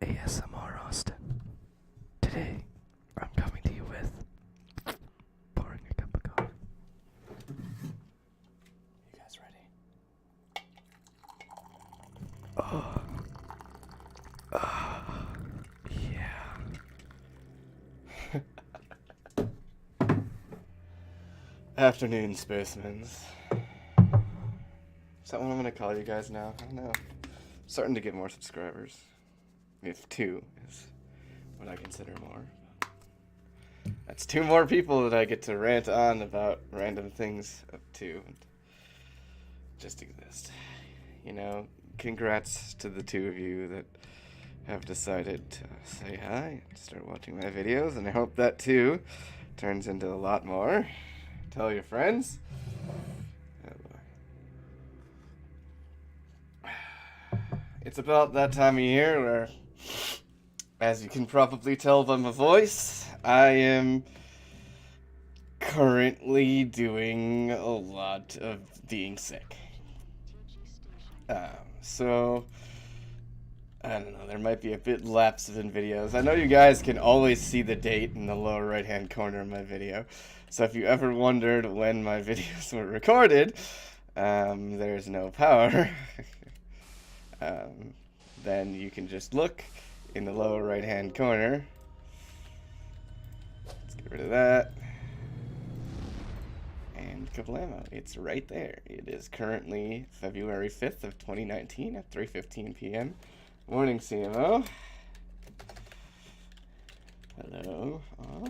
ASMR Austin. Today, I'm coming to you with pouring a cup of coffee. You guys ready? Oh, yeah. Afternoon, spacemans. Is that what I'm gonna call you guys now? I don't know. Starting to get more subscribers. If 2 is what I consider more. That's 2 more people that I get to rant on about random things up to and just exist. You know, congrats to the 2 of you that have decided to say hi and start watching my videos, and I hope that too turns into a lot more. Tell your friends. It's about that time of year where, as you can probably tell by my voice, I am currently doing a lot of being sick. So, I don't know, there might be a bit lapse in videos. I know you guys can always see the date in the lower right hand corner of my video. So if you ever wondered when my videos were recorded, there's no power. Then you can just look in the lower right hand corner. Let's get rid of that. And kablamo, it's right there. It is currently February 5th of 2019 at 3:15 p.m. Morning, CMO. Hello. Oh.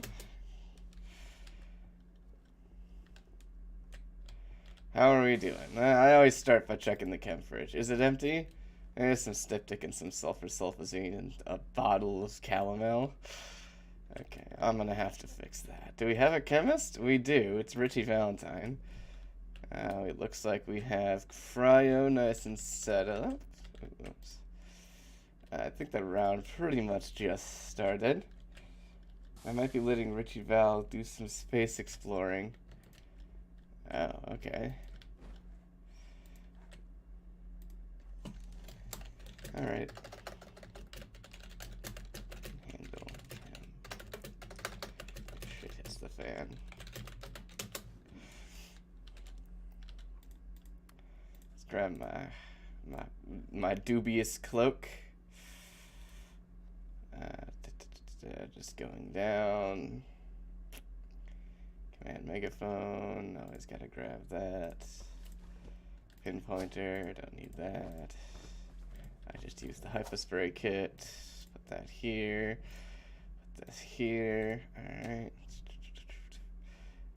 How are we doing? I always start by checking the chem fridge. Is it empty? There's some styptic and some sulfur sulfazine and a bottle of calomel. Okay, I'm gonna have to fix that. Do we have a chemist? We do. It's Richie Valentine. It looks like we have cryo nice and set up. Oops. I think the round pretty much just started. I might be letting Richie Val do some space exploring. Oh, okay. Alright. Handle him. Shit hits the fan. Let's grab my dubious cloak. Just going down. Command megaphone. Always gotta grab that. Pinpointer. Don't need that. I just used the hypospray kit. Put that here. Put this here. Alright.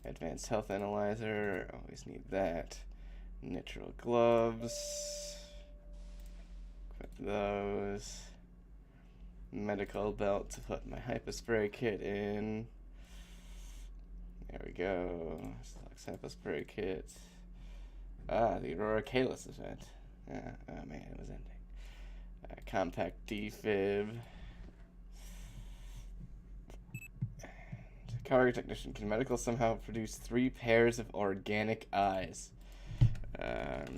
Advanced health analyzer. Always need that. Nitrile gloves. Equip those. Medical belt to put my hypospray kit in. There we go. Selects hypospray kit. Ah, the Aurora Kalis event. Oh man, it was ending. Compact defib. Cargo technician. Can medical somehow produce 3 pairs of organic eyes?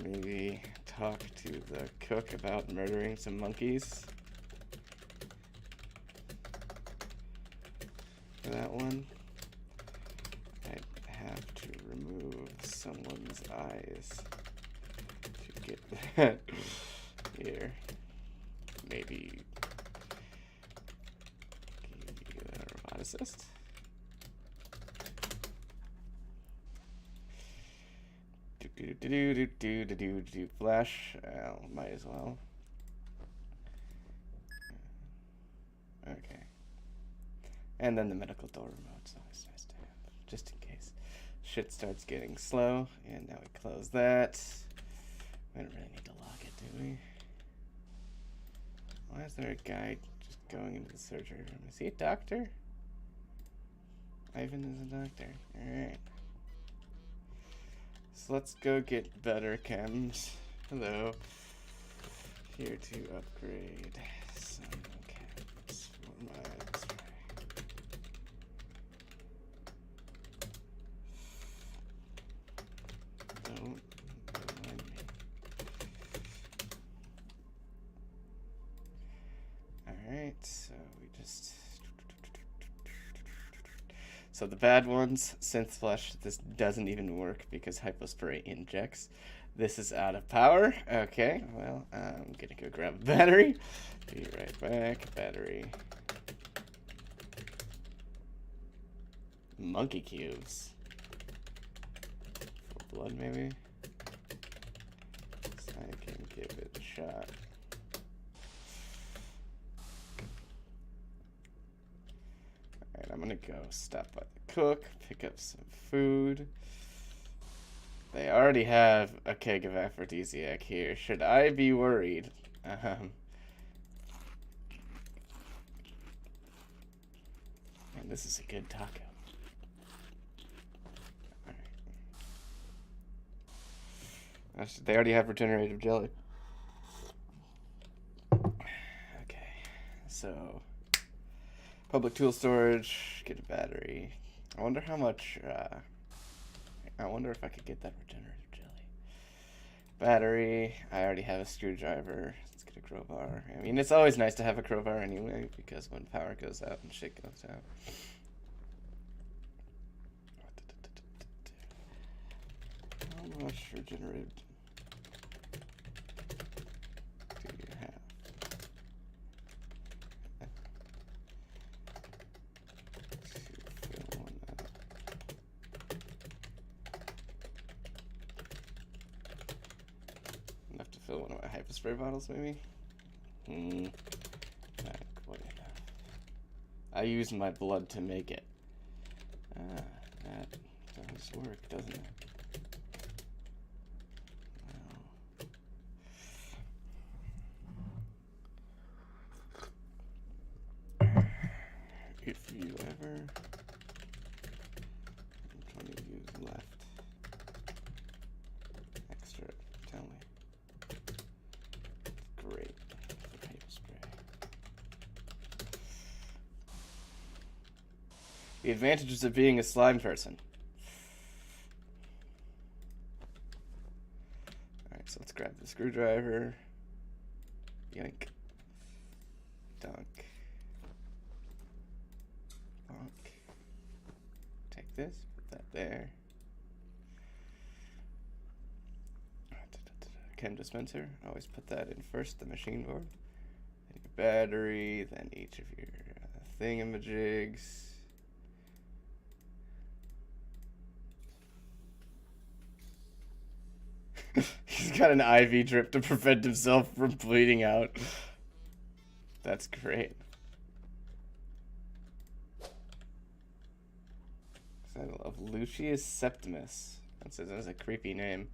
Maybe talk to the cook about murdering some monkeys. For that one, I'd have to remove someone's eyes to get that here. Maybe a roboticist. Do flash. Might as well. Okay. And then the medical door remote. So it's nice to have, just in case shit starts getting slow. And now we close that. We don't really need to lock it, do we? Why is there a guy just going into the surgery room? Is he a doctor? Ivan is a doctor. Alright. So let's go get better chems. Hello. Here to upgrade some chems for my X-ray. Don't mind me. Alright. so we just... So the bad ones, synth flush, this doesn't even work because hypospray injects. This is out of power. Okay, well, I'm gonna go grab a battery. Be right back. Battery. Monkey cubes. For blood, maybe? So I can give it a shot. Alright, I'm gonna go stop by the cook, pick up some food. They already have a keg of aphrodisiac here. Should I be worried? And this is a good taco. Alright. They already have regenerative jelly. Okay, so public tool storage, get a battery. I wonder how much, I wonder if I could get that regenerative jelly. Battery, I already have a screwdriver. Let's get a crowbar. I mean, it's always nice to have a crowbar anyway, because when power goes out and shit goes out. How much regenerative do you have? Enough to fill one of my hyperspray bottles, maybe? Not quite enough. I use my blood to make it. That does work, doesn't it? If you ever... I'm trying to use left. Extra, tell me. Great for paper spray. The advantages of being a slime person. Alright, so let's grab the screwdriver. Yoink. Dunk. Bonk. Take this, put that there. Chem dispenser, always put that in first, the machine board. Then your battery, then each of your thingamajigs. He's got an IV drip to prevent himself from bleeding out. That's great. I love Lucius Septimus. That's a creepy name.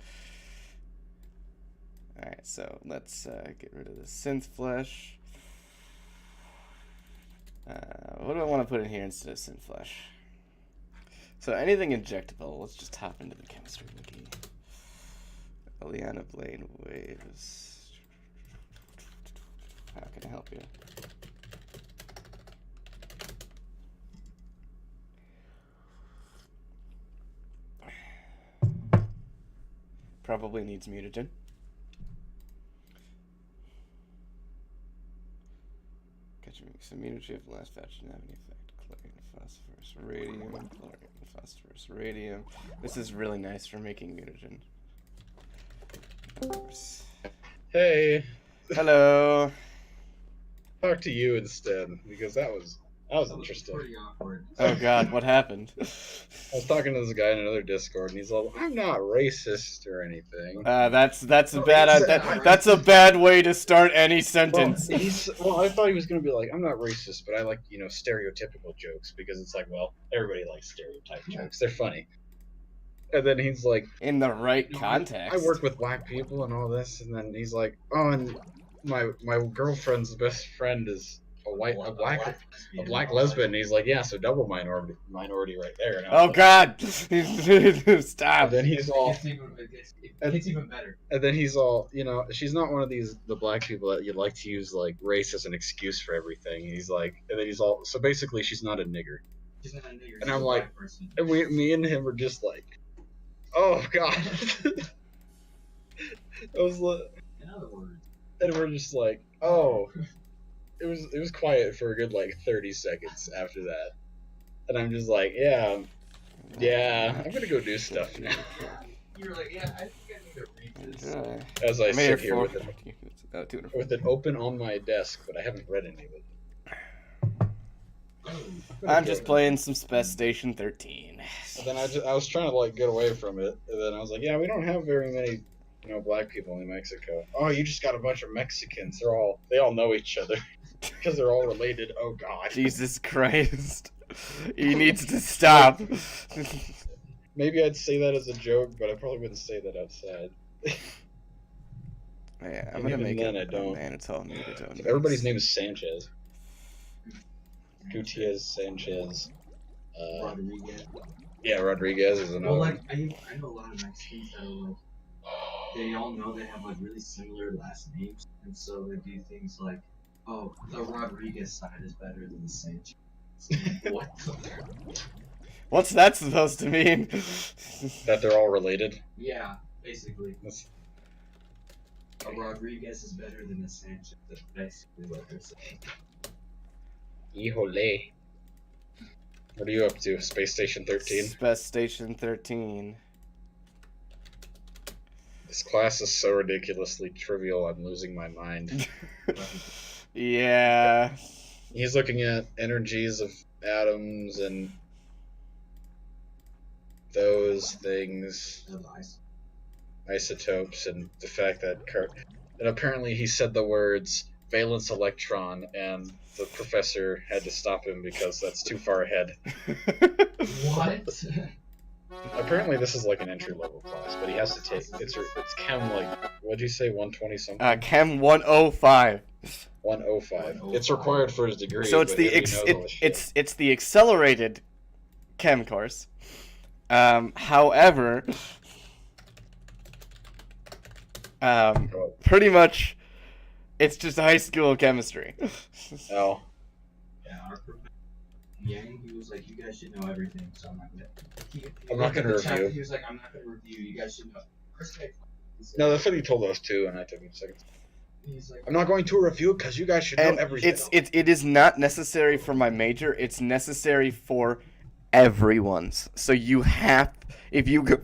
Alright, so let's get rid of the synth flesh. What do I want to put in here instead of synth flesh? So anything injectable, let's just hop into the chemistry wiki. Eliana Blaine waves. How can I help you? Probably needs mutagen. Catching some mutagen of the last batch didn't have any effect. Chlorine, phosphorus, radium, chlorine, phosphorus, radium. This is really nice for making mutagen. Of course. Hey. Hello. Talk to you instead, because that was interesting. Pretty awkward. Oh God, what happened? I was talking to this guy in another Discord, and he's all, "I'm not racist or anything." That's a No, bad that's a bad way to start any Well, sentence. I thought he was gonna be like, "I'm not racist, but I like stereotypical jokes because it's like, well, everybody likes stereotype jokes. They're funny." And then he's like, In the right "No, context. I work with black people and all this," and then he's like, "Oh, and my girlfriend's best friend is a black lesbian." And he's like, "Yeah, so double minority right there." And Oh like, God! Stop. And then he's all, It's even better. and then he's all, she's not one of the black people that you like to use like race as an excuse for everything. He's like, and then he's all, so basically she's not a nigger. She's not a nigger. And She's I'm a like, black person. and me and him were just like, oh God. I was like, In other words, and we're just like, oh. it was quiet for a good like 30 seconds after that, and I'm just like, yeah, I'm gonna go do stuff now. You were like, yeah, I think I need to read this. Enjoy. As I I'm here sit here for with it open on my desk, but I haven't read any of it. I'm just playing some Space Station 13. And then I was trying to like get away from it, and then I was like, yeah, we don't have very many, black people in Mexico. Oh, you just got a bunch of Mexicans. They all know each other because they're all related. Oh God. Jesus Christ. He needs to stop. Maybe I'd say that as a joke, but I probably wouldn't say that outside. Yeah, I'm And gonna even make then, it I don't. Manitoba muted on Everybody's this. name is Sanchez. Gutierrez, Sanchez. Rodriguez. Yeah, Rodriguez is another Well, one. like, I know a lot of Mexicans that are like, they all know they have like really similar last names, and so they do things like, oh, the Rodriguez side is better than the Sanchez. What the? What's that supposed to mean? That they're all related. Yeah, basically. That's- A Rodriguez is better than a Sanchez. That's basically what they're saying. Híjole. What are you up to? Space Station 13? Space Station 13. This class is so ridiculously trivial, I'm losing my mind. Yeah. He's looking at energies of atoms and those things, isotopes, and the fact that and apparently he said the words valence electron, and the professor had to stop him because that's too far ahead. What? Apparently this is like an entry level class, but he has to take it's chem like what'd you say 120 something? Chem 105. 105. It's required for his degree. So it's but the he knows all this shit. it's the accelerated chem course. However, pretty much it's just high school chemistry. Oh. Yeah, our professor Yang, he was like, you guys should know everything, so I'm not gonna. I'm not gonna review. He was like, I'm not gonna review. You guys should know. No, that's what he told us too, and I took him a second. He's like, I'm not going to review because you guys should know And everything. it is not necessary for my major. It's necessary for everyone's. So you have if you go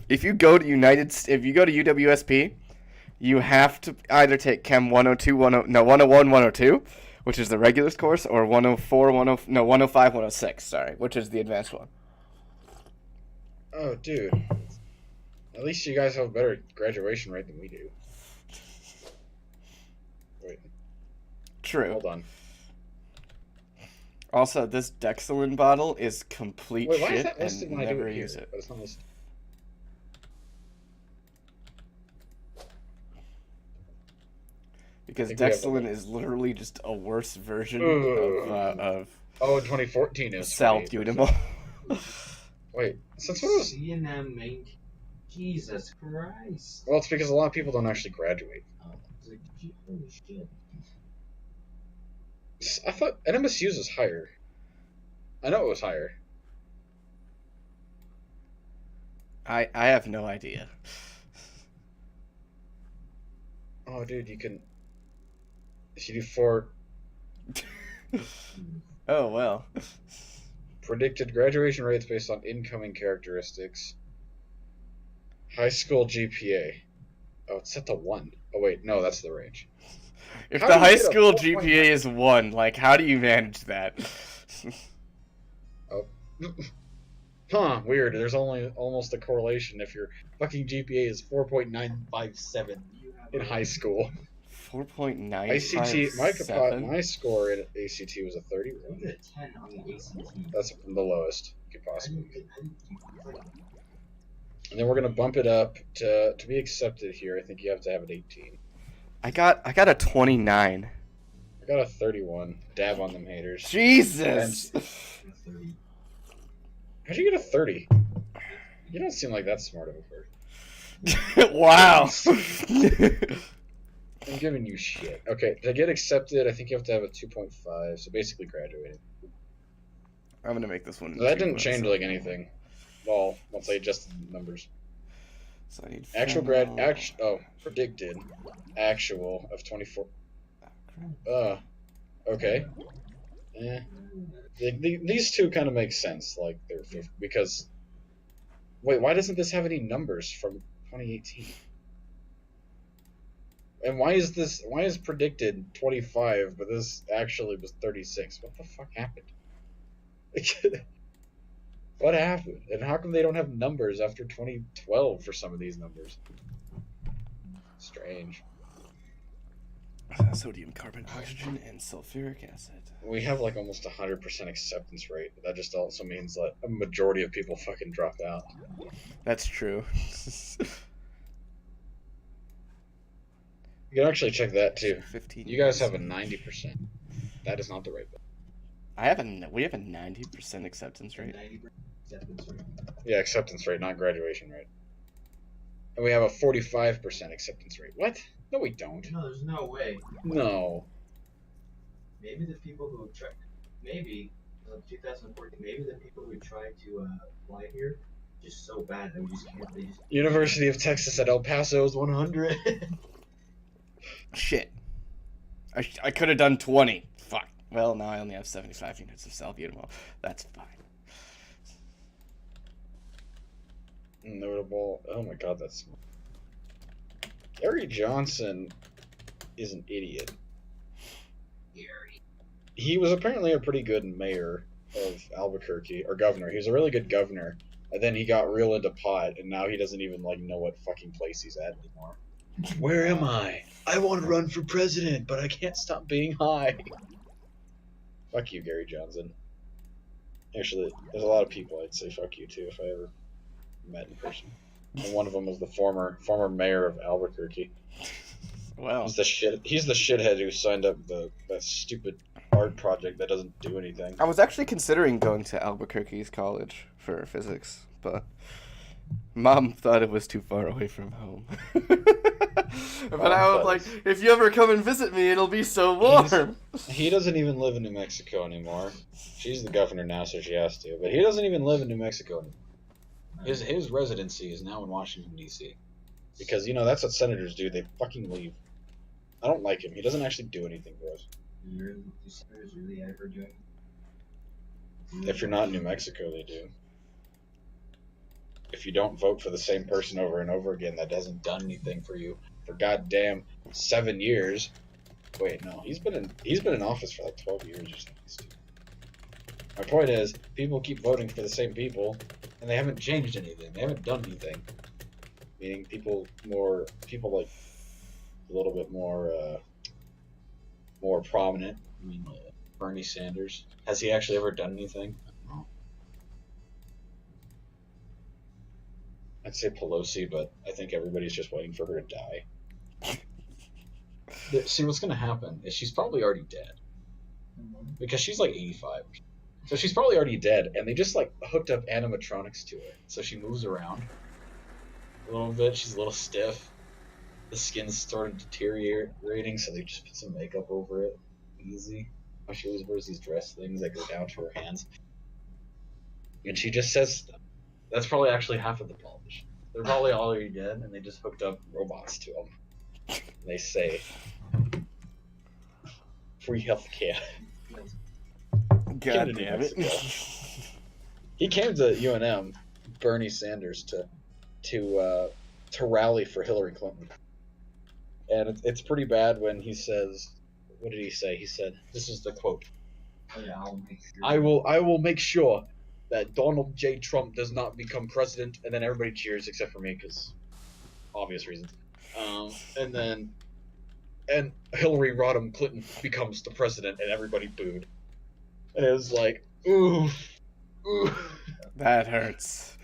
to UWSP, you have to either take Chem 101, 102, which is the regular course, or 105, 106, sorry, which is the advanced one. Oh, dude. At least you guys have a better graduation rate than we do. Wait, True. hold on. Also, this Dexilin bottle is complete Wait, why is shit that listed and when I do never it here? use it. But it's not listed. Because I think we have Dexilin is literally just a worse version of Oh, in 2014 it was salbutamol. Wait, since when was... C&M main. Jesus Christ. Well, it's because a lot of people don't actually graduate. Oh, it's like, holy shit. I thought NMSU's was higher. I know it was higher. I have no idea. Oh, dude, you can... If you do 4... Oh, well. Predicted graduation rates based on incoming characteristics. High school GPA. Oh, it's set to 1. Oh, wait, no, that's the range. If How the do you high get a school 4.9? GPA is 1, like, how do you manage that? Oh. Huh, weird. There's only almost a correlation if your fucking GPA is 4.957 in high school. 4.957? My score in ACT was a 30. I get a 10 on the ACT. That's the lowest you could I possibly didn't get. get And then we're gonna bump it up to be accepted here. I think you have to have an 18. I got a 29. I got a 31. Dab on them haters. Jesus! 30. How'd you get a 30? You don't seem like that smart of a person. Wow. I'm giving you shit. Okay, to get accepted, I think you have to have a 2.5, so basically graduating. I'm gonna make this one. That didn't change like anything. Well, once I adjusted the numbers. So I need Predicted actual of 24. Okay. These two kind of make sense. Like they're because. Wait, why doesn't this have any numbers from 2018? And why is predicted 25, but this actually was 36? What the fuck happened? What happened? And how come they don't have numbers after 2012 for some of these numbers? Strange. Sodium, carbon, oxygen, and sulfuric acid. We have like almost 100% acceptance rate. That just also means that a majority of people fucking dropped out. That's true. You can actually check that too. 15. You guys have a 90%. That is not the right one. We have a 90% acceptance rate. 90% acceptance rate. Yeah, acceptance rate, not graduation rate. And we have a 45% acceptance rate. What? No, we don't. No, there's no way. No. Maybe the people who tried, 2014, maybe the people who tried to apply here, just so bad that we just can't. They just. University of Texas at El Paso is 100. Shit. I could have done 20. Fuck. Well, now I only have 75 units of salbutamol. That's fine. Notable. Oh my god, that's. Gary Johnson is an idiot. He was apparently a pretty good mayor of Albuquerque, or governor. He was a really good governor, and then he got real into pot, and now he doesn't even like know what fucking place he's at anymore. Where am I? I want to run for president, but I can't stop being high. Fuck you, Gary Johnson. Actually, there's a lot of people I'd say fuck you to if I ever met in person. And one of them was the former mayor of Albuquerque. Well, He's the shithead who signed up that stupid art project that doesn't do anything. I was actually considering going to Albuquerque's college for physics, but Mom thought it was too far away from home. But I was like, if you ever come and visit me, it'll be so warm. He doesn't even live in New Mexico anymore. She's the governor now, so she has to. But he doesn't even live in New Mexico anymore. His residency is now in Washington, D.C. Because, that's what senators do. They fucking leave. I don't like him. He doesn't actually do anything for us. Do senators really ever do anything? If you're not in New Mexico, they do. If you don't vote for the same person over and over again that hasn't done anything for you for goddamn 7 years. Wait, no, he's been in office for like 12 years or something. My point is, people keep voting for the same people, and they haven't changed anything. They haven't done anything. Meaning people like a little bit more prominent. I mean, Bernie Sanders. Has he actually ever done anything? I don't know. I'd say Pelosi, but I think everybody's just waiting for her to die. See, what's going to happen is she's probably already dead. Because she's like 85. So she's probably already dead, and they just like hooked up animatronics to her. So she moves around a little bit. She's a little stiff. The skin's sort of deteriorating, so they just put some makeup over it. Easy. She always wears these dress things that go down to her hands. And she just says stuff. That's probably actually half of the politicians. They're probably already dead, and they just hooked up robots to them. They say, free healthcare. God damn it. He came to UNM, Bernie Sanders, to rally for Hillary Clinton. And it's pretty bad when he says, what did he say? He said, this is the quote. Oh, yeah, I'll make sure. I will make sure that Donald J. Trump does not become president. And then everybody cheers except for me because obvious reasons. And Hillary Rodham Clinton becomes the president and everybody booed. And it was like, ooh. That hurts.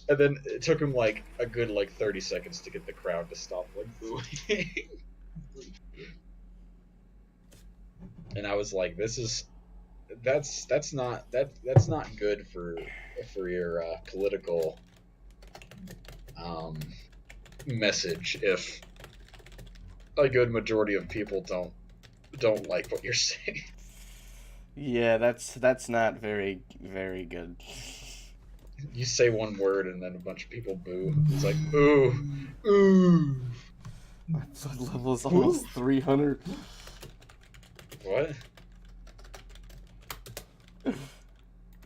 And then it took him like a good 30 seconds to get the crowd to stop booing. And I was like, that's not good for your political message if a good majority of people don't like what you're saying. Yeah, that's not very, very good. You say one word and then a bunch of people boo. It's like, ooh. My blood level is almost 300. What?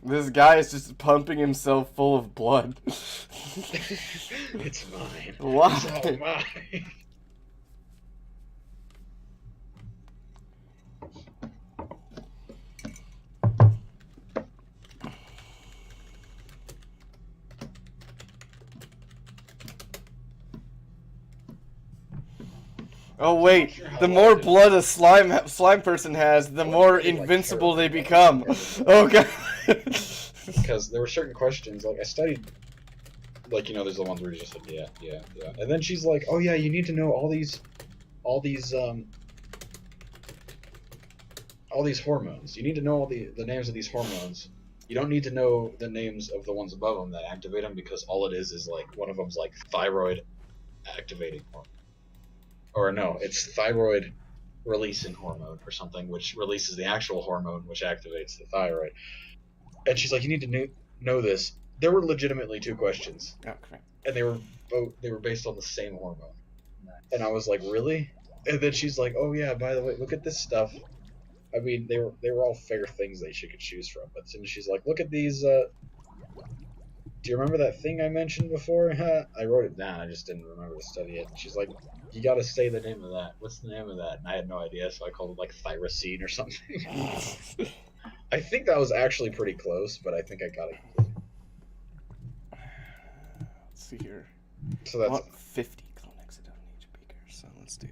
This guy is just pumping himself full of blood. It's mine. Why? It's all mine. Oh wait, Sure how the well more I did. blood a slime person has, the I more wouldn't really, like, invincible care they about become. that. Oh god. Because there were certain questions, like I studied, like, you know, there's the ones where you just said yeah, and then she's like, oh yeah, you need to know all these hormones. You need to know all the names of these hormones. You don't need to know the names of the ones above them that activate them, because all it is like one of them's like thyroid activating hormone, or no, it's thyroid releasing hormone or something, which releases the actual hormone which activates the thyroid. And she's like, you need to know this. There were legitimately two questions, Oh crap. and they were based on the same hormone. And I was like, really? And then she's like, oh yeah, by the way, look at this stuff. I mean, they were all fair things that she could choose from. But then she's like, look at these. Do you remember that thing I mentioned before? I wrote it down. I just didn't remember to study it. And she's like, you got to say the name of that. What's the name of that? And I had no idea, so I called it like tyrosine or something. I think that was actually pretty close, but I think I got it. Let's see here. So I that's want 50 clonexidone in each beaker, so let's do.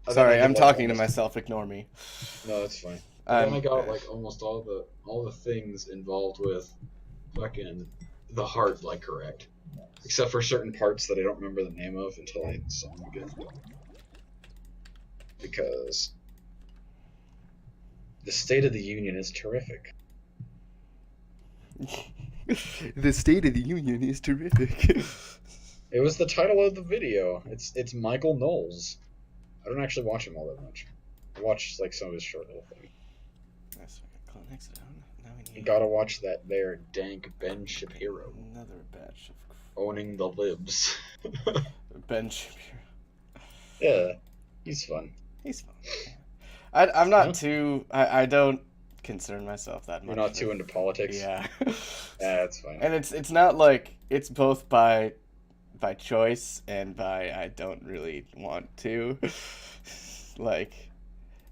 I Sorry, think I I'm did, like, talking to almost- myself. Ignore me. No, that's fine. Then I got like almost all the things involved with fucking the heart like correct, except for certain parts that I don't remember the name of until I saw them again. Because the State of the Union is terrific. The State of the Union is terrific. It was the title of the video. It's Michael Knowles. I don't actually watch him all that much. I watch like some of his short little things. That's clonexidone. Now we You need gotta watch that there dank Ben Shapiro another batch of owning the libs. Ben Shapiro. Yeah, he's fun. He's fun. I'm not Huh? too. I don't concern myself that much. You're not too into politics. Yeah. Yeah, that's fine. And it's not like it's both by choice and by I don't really want to. Like,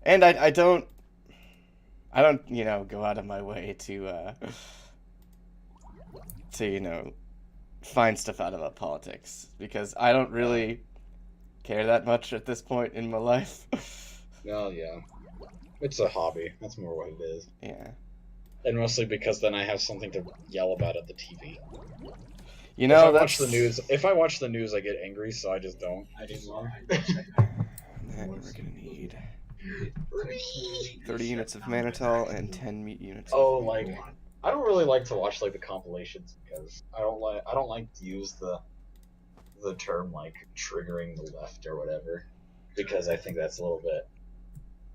and I don't go out of my way to find stuff out about politics, because I don't really care that much at this point in my life. Well, yeah. It's a hobby. That's more what it is. Yeah. And mostly because then I have something to yell about at the TV. You know, If I watch the news, I get angry, so I just don't anymore. Then we're gonna need 30 units of mannitol and 10 meat units. Oh, of like, meat. I don't really like to watch like the compilations, because I don't like to use the term like triggering the left or whatever, because I think that's a little bit.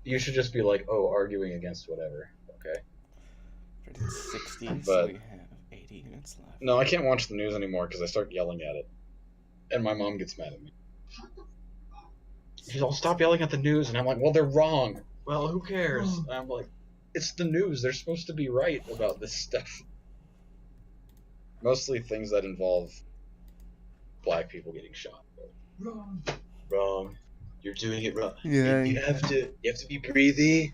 You should just be like, oh, arguing against whatever. Okay. 60, so But- we have 80 units left. No, I can't watch the news anymore because I start yelling at it, and my mom gets mad at me. She's all, stop yelling at the news, and I'm like, well, they're wrong. Well, who cares? And I'm like, it's the news. They're supposed to be right about this stuff. Mostly things that involve black people getting shot. Wrong. Wrong. You're doing it wrong. Yeah. You have to be breathy.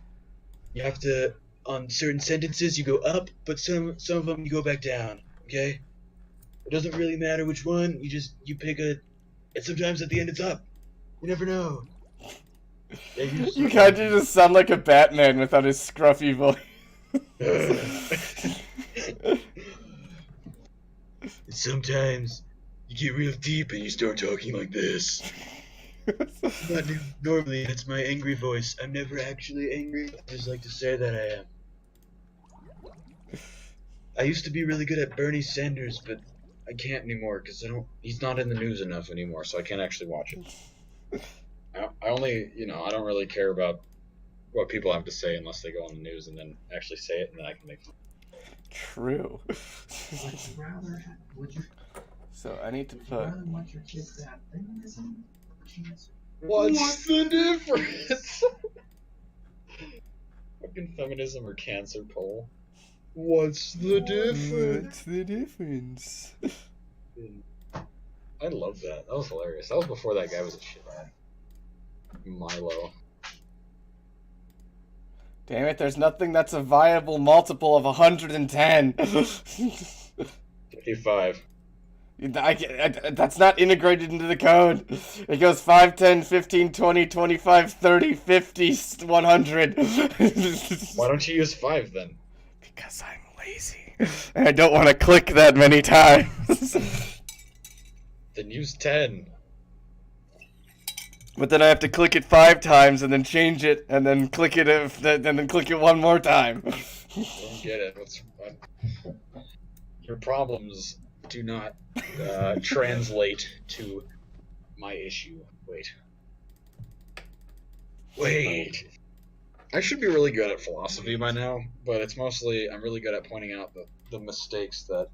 You have to, on certain sentences, you go up, but some of them you go back down. Okay. It doesn't really matter which one. You pick a. And sometimes at the end it's up. You never know. Yeah, You kind of just sound like a Batman without his scruffy voice. Sometimes you get real deep and you start talking like this. Not normally, that's my angry voice. I'm never actually angry. I just like to say that I am. I used to be really good at Bernie Sanders, but I can't anymore because he's not in the news enough anymore, so I can't actually watch it. I only, I don't really care about what people have to say unless they go on the news and then actually say it, and then I can make fun. True. Would you So I need to put. rather want your kids to have feminism? What's the difference? Fucking feminism or cancer poll. What's the difference? What's the difference? I love that. That was hilarious. That was before that guy was a shithead. Milo. Damn it, there's nothing that's a viable multiple of 110. 55. That's not integrated into the code. It goes 5, 10, 15, 20, 25, 30, 50, 100. Why don't you use 5 then? Because I'm lazy. And I don't want to click that many times. Then use 10. But then I have to click it 5 times and then change it and then click it and then click it one more time. I don't get it. Your problems do not translate to my issue. Wait. I should be really good at philosophy by now, but it's mostly I'm really good at pointing out the mistakes that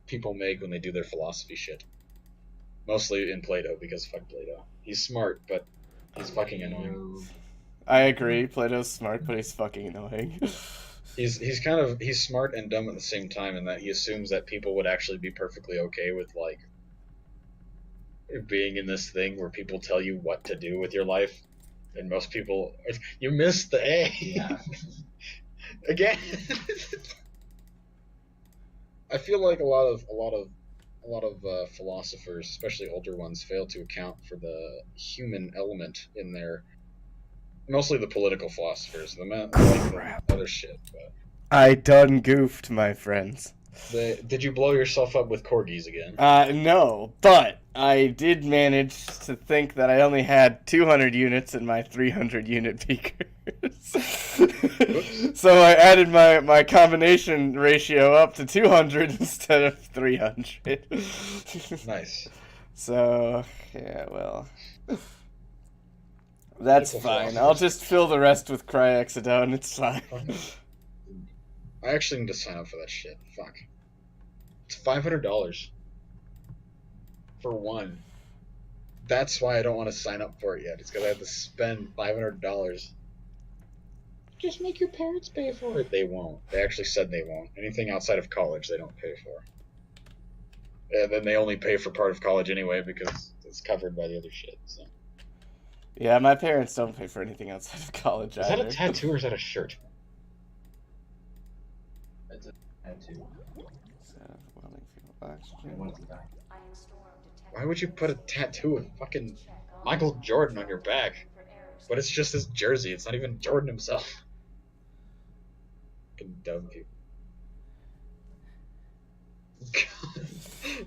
people make when they do their philosophy shit. Mostly in Plato, because fuck Plato. He's smart, but he's fucking annoying. I agree. Plato's smart, but he's fucking annoying. He's smart and dumb at the same time in that he assumes that people would actually be perfectly okay with like being in this thing where people tell you what to do with your life, and most people you missed the A. Yeah. Again. I feel like a lot of philosophers, especially older ones, fail to account for the human element in their. Mostly the political philosophers, the men like the other shit. But I done goofed, my friends. did you blow yourself up with corgis again? No, but I did manage to think that I only had 200 units in my 300 unit beakers. So I added my combination ratio up to 200 instead of 300. Nice. So, yeah, well. That's fine. I'll just fill the rest with Cryexodone. It's fine. I actually need to sign up for that shit. Fuck. It's $500 for one. That's why I don't want to sign up for it yet. It's because I have to spend $500. Just make your parents pay for it. They won't. They actually said they won't. Anything outside of college, they don't pay for. And then they only pay for part of college anyway because it's covered by the other shit. So. Yeah, my parents don't pay for anything outside of college Is either. that a tattoo or is that a shirt? That's a tattoo. I want to die. Why would you put a tattoo of fucking Michael Jordan on your back? But it's just his jersey. It's not even Jordan himself. Fucking dumb people.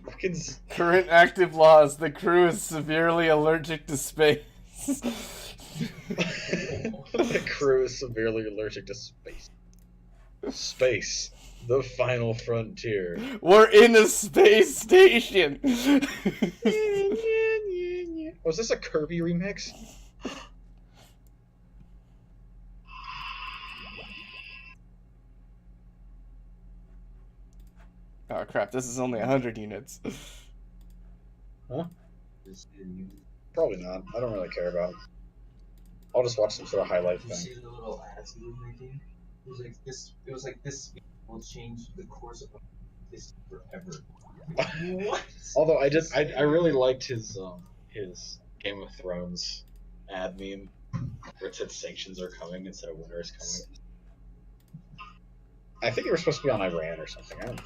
Fucking Current active laws. The crew is severely allergic to space. the crew is severely allergic to space. Space, the final frontier. We're in a space station. Was this a Kirby remix? Oh crap, this is only 100 units. Huh? Probably not. I don't really care about it. I'll just watch some sort of highlight Did you thing. see the little ads he was making? It was like this. It was like this will change the course of this forever. What? Although I really liked his Game of Thrones ad meme where it said sanctions are coming instead of winter is coming. I think it was supposed to be on Iran or something. I don't know.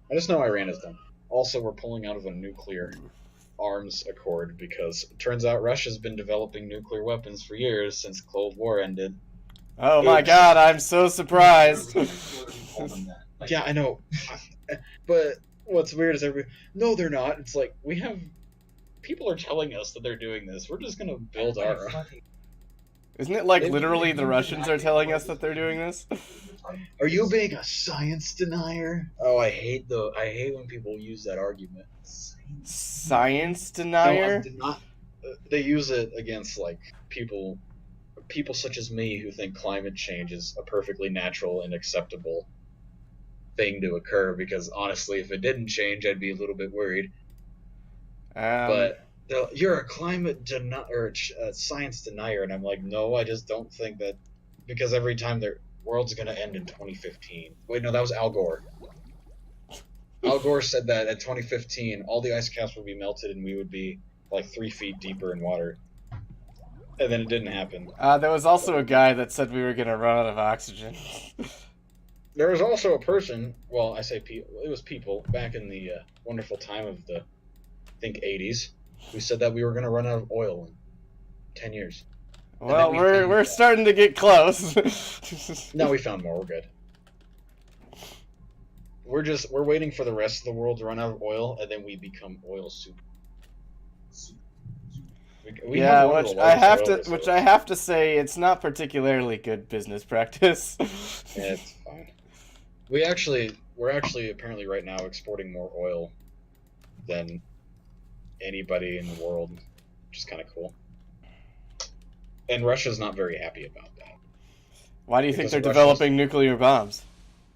I just know Iran is done. Also, we're pulling out of a nuclear arms accord because it turns out Russia's been developing nuclear weapons for years since the Cold War ended. Oh my god, I'm so surprised. Yeah, I know. But what's weird is no, they're not. It's like people are telling us that they're doing this. We're just gonna build our own. Isn't it like literally the Russians are telling us that they're doing this? Are you being a science denier? Oh, I hate when people use that argument. Science denier? No, they use it against like people such as me who think climate change is a perfectly natural and acceptable thing to occur. Because honestly, if it didn't change, I'd be a little bit worried. But you're a climate or a science denier, and I'm like, no, I just don't think that because every time the world's gonna end in 2015. Wait, no, that was Al Gore. Al Gore said that at 2015, all the ice caps would be melted and we would be like 3 feet deeper in water. And then it didn't happen. There was also a guy that said we were gonna run out of oxygen. There was also a person, well, I say people, it was people back in the wonderful time of the, I think, 80s, who said that we were going to run out of oil in 10 years. Well, we're starting to get close. No, we found more. We're good. We're waiting for the rest of the world to run out of oil, and then we become oil soup. We yeah, have one of the largest oil which I have to say, it's not particularly good business practice. Yeah, it's fine. We're actually apparently right now exporting more oil than anybody in the world, which is kind of cool. And Russia's not very happy about that. Why do you think they're developing nuclear bombs?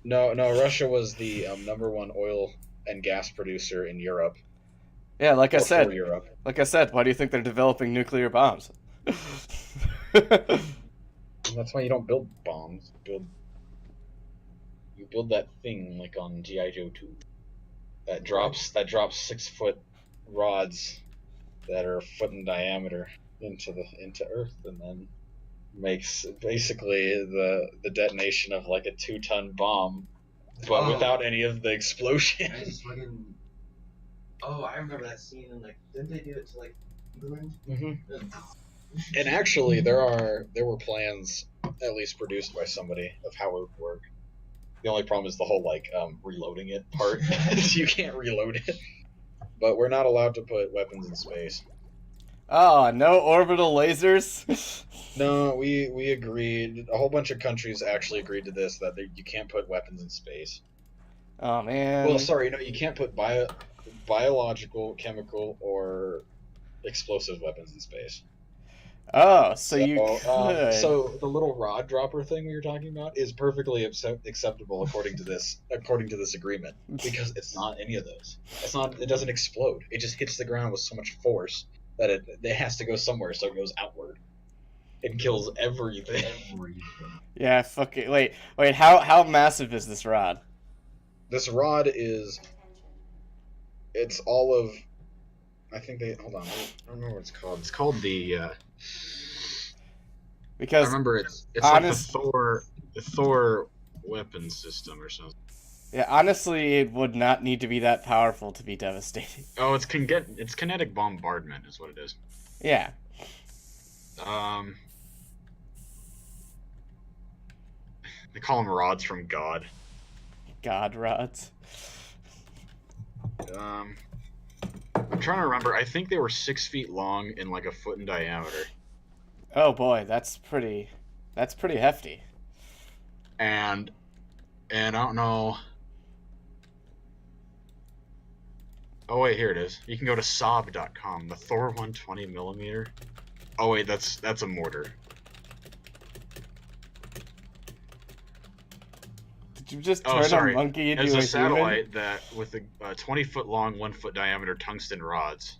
No, Russia was the #1 oil and gas producer in Europe. Yeah, like I For said, Europe. why do you think they're developing nuclear bombs? That's why you don't build bombs. You build that thing like on G.I. Joe 2. That drops 6-foot rods that are a foot in diameter into Earth, and then makes basically the detonation of like a 2-ton bomb, but without any of the explosion. I just fucking. Oh, I remember that scene, and like, didn't they do it to like England? Mm-hmm. And actually, there were plans, at least produced by somebody, of how it would work. The only problem is the whole like reloading it part. You can't reload it. But we're not allowed to put weapons in space. Oh, no orbital lasers? No, we agreed. A whole bunch of countries actually agreed to this, that you can't put weapons in space. Oh, man. Well, sorry, no, you can't put biological, chemical, or explosive weapons in space. Oh, so you could. So the little rod dropper thing we were talking about is perfectly acceptable according to this agreement, because it's not any of those. It doesn't explode. It just hits the ground with so much force that it has to go somewhere, so it goes outward. It kills everything. Yeah, fuck it. Wait, how massive is this rod? This rod it's all of, I think hold on, I don't remember what it's called. It's called the, because I remember it's like the Thor weapon system or something. Yeah, honestly, it would not need to be that powerful to be devastating. Oh, it's kinetic bombardment is what it is. Yeah. They call them rods from God. God rods. I'm trying to remember. I think they were 6 feet long and like a foot in diameter. Oh boy, that's pretty hefty. And I don't know. Oh wait, here it is. You can go to Saab.com. The Thor 120mm. Oh wait, that's a mortar. Did you just turn a monkey into a human? It's a satellite that with a 20-foot long, 1-foot diameter tungsten rods.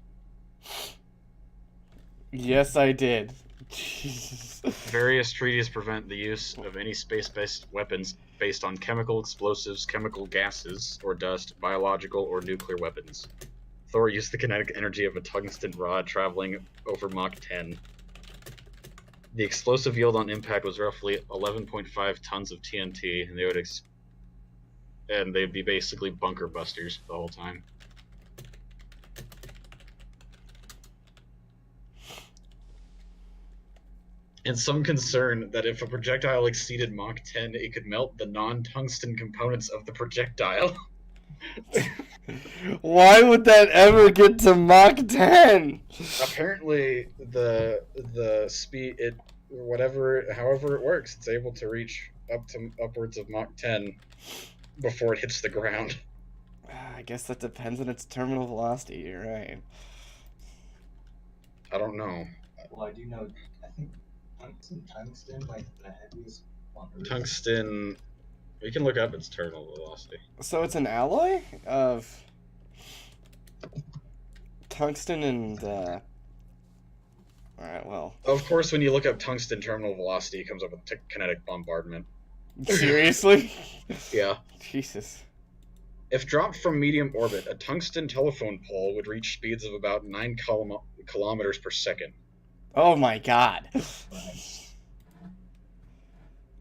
Yes, I did. Jesus. Various treaties prevent the use of any space-based weapons based on chemical explosives, chemical gases, or dust, biological or nuclear weapons. Thor used the kinetic energy of a tungsten rod traveling over Mach 10. The explosive yield on impact was roughly 11.5 tons of TNT, and they'd be basically bunker busters the whole time. And some concern that if a projectile exceeded Mach 10, it could melt the non-tungsten components of the projectile. Why would that ever get to Mach 10? Apparently, the speed, however it works, it's able to reach upwards of Mach 10 before it hits the ground. I guess that depends on its terminal velocity. You're right. I don't know. Well, I do know. I think tungsten, like the heaviest on Earth. Tungsten. We can look up its terminal velocity. So it's an alloy of tungsten and Alright, well. Of course, when you look up tungsten terminal velocity, it comes up with kinetic bombardment. Seriously? Yeah. Jesus. If dropped from medium orbit, a tungsten telephone pole would reach speeds of about 9 kilometers per second. Oh my god.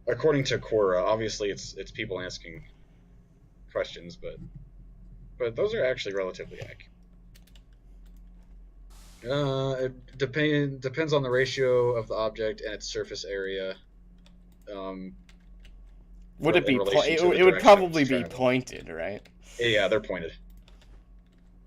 According to Quora, obviously it's people asking questions, but those are actually relatively accurate. It depends on the ratio of the object and its surface area. Would it be? in relation to the It would direction of probably its be travel. pointed, right? Yeah, they're pointed.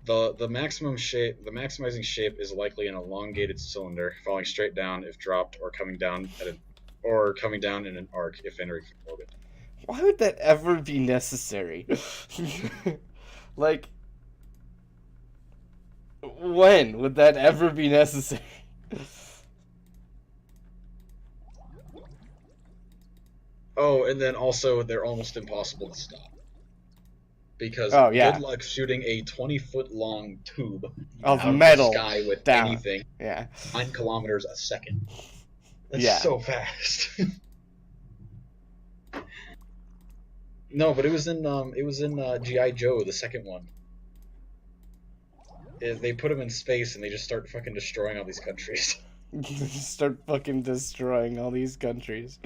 The maximizing shape is likely an elongated cylinder, falling straight down if dropped, or coming down in an arc if entering orbit. Why would that ever be necessary? Like, when would that ever be necessary? Oh, and then also they're almost impossible to stop. Because yeah. good luck shooting a 20-foot long tube Of out metal of the sky with down. anything. Yeah. 9 kilometers a second. That's Yeah. so fast. No, but it was in G.I. Joe, the second one. They put him in space and they just start fucking destroying all these countries. Start fucking destroying all these countries.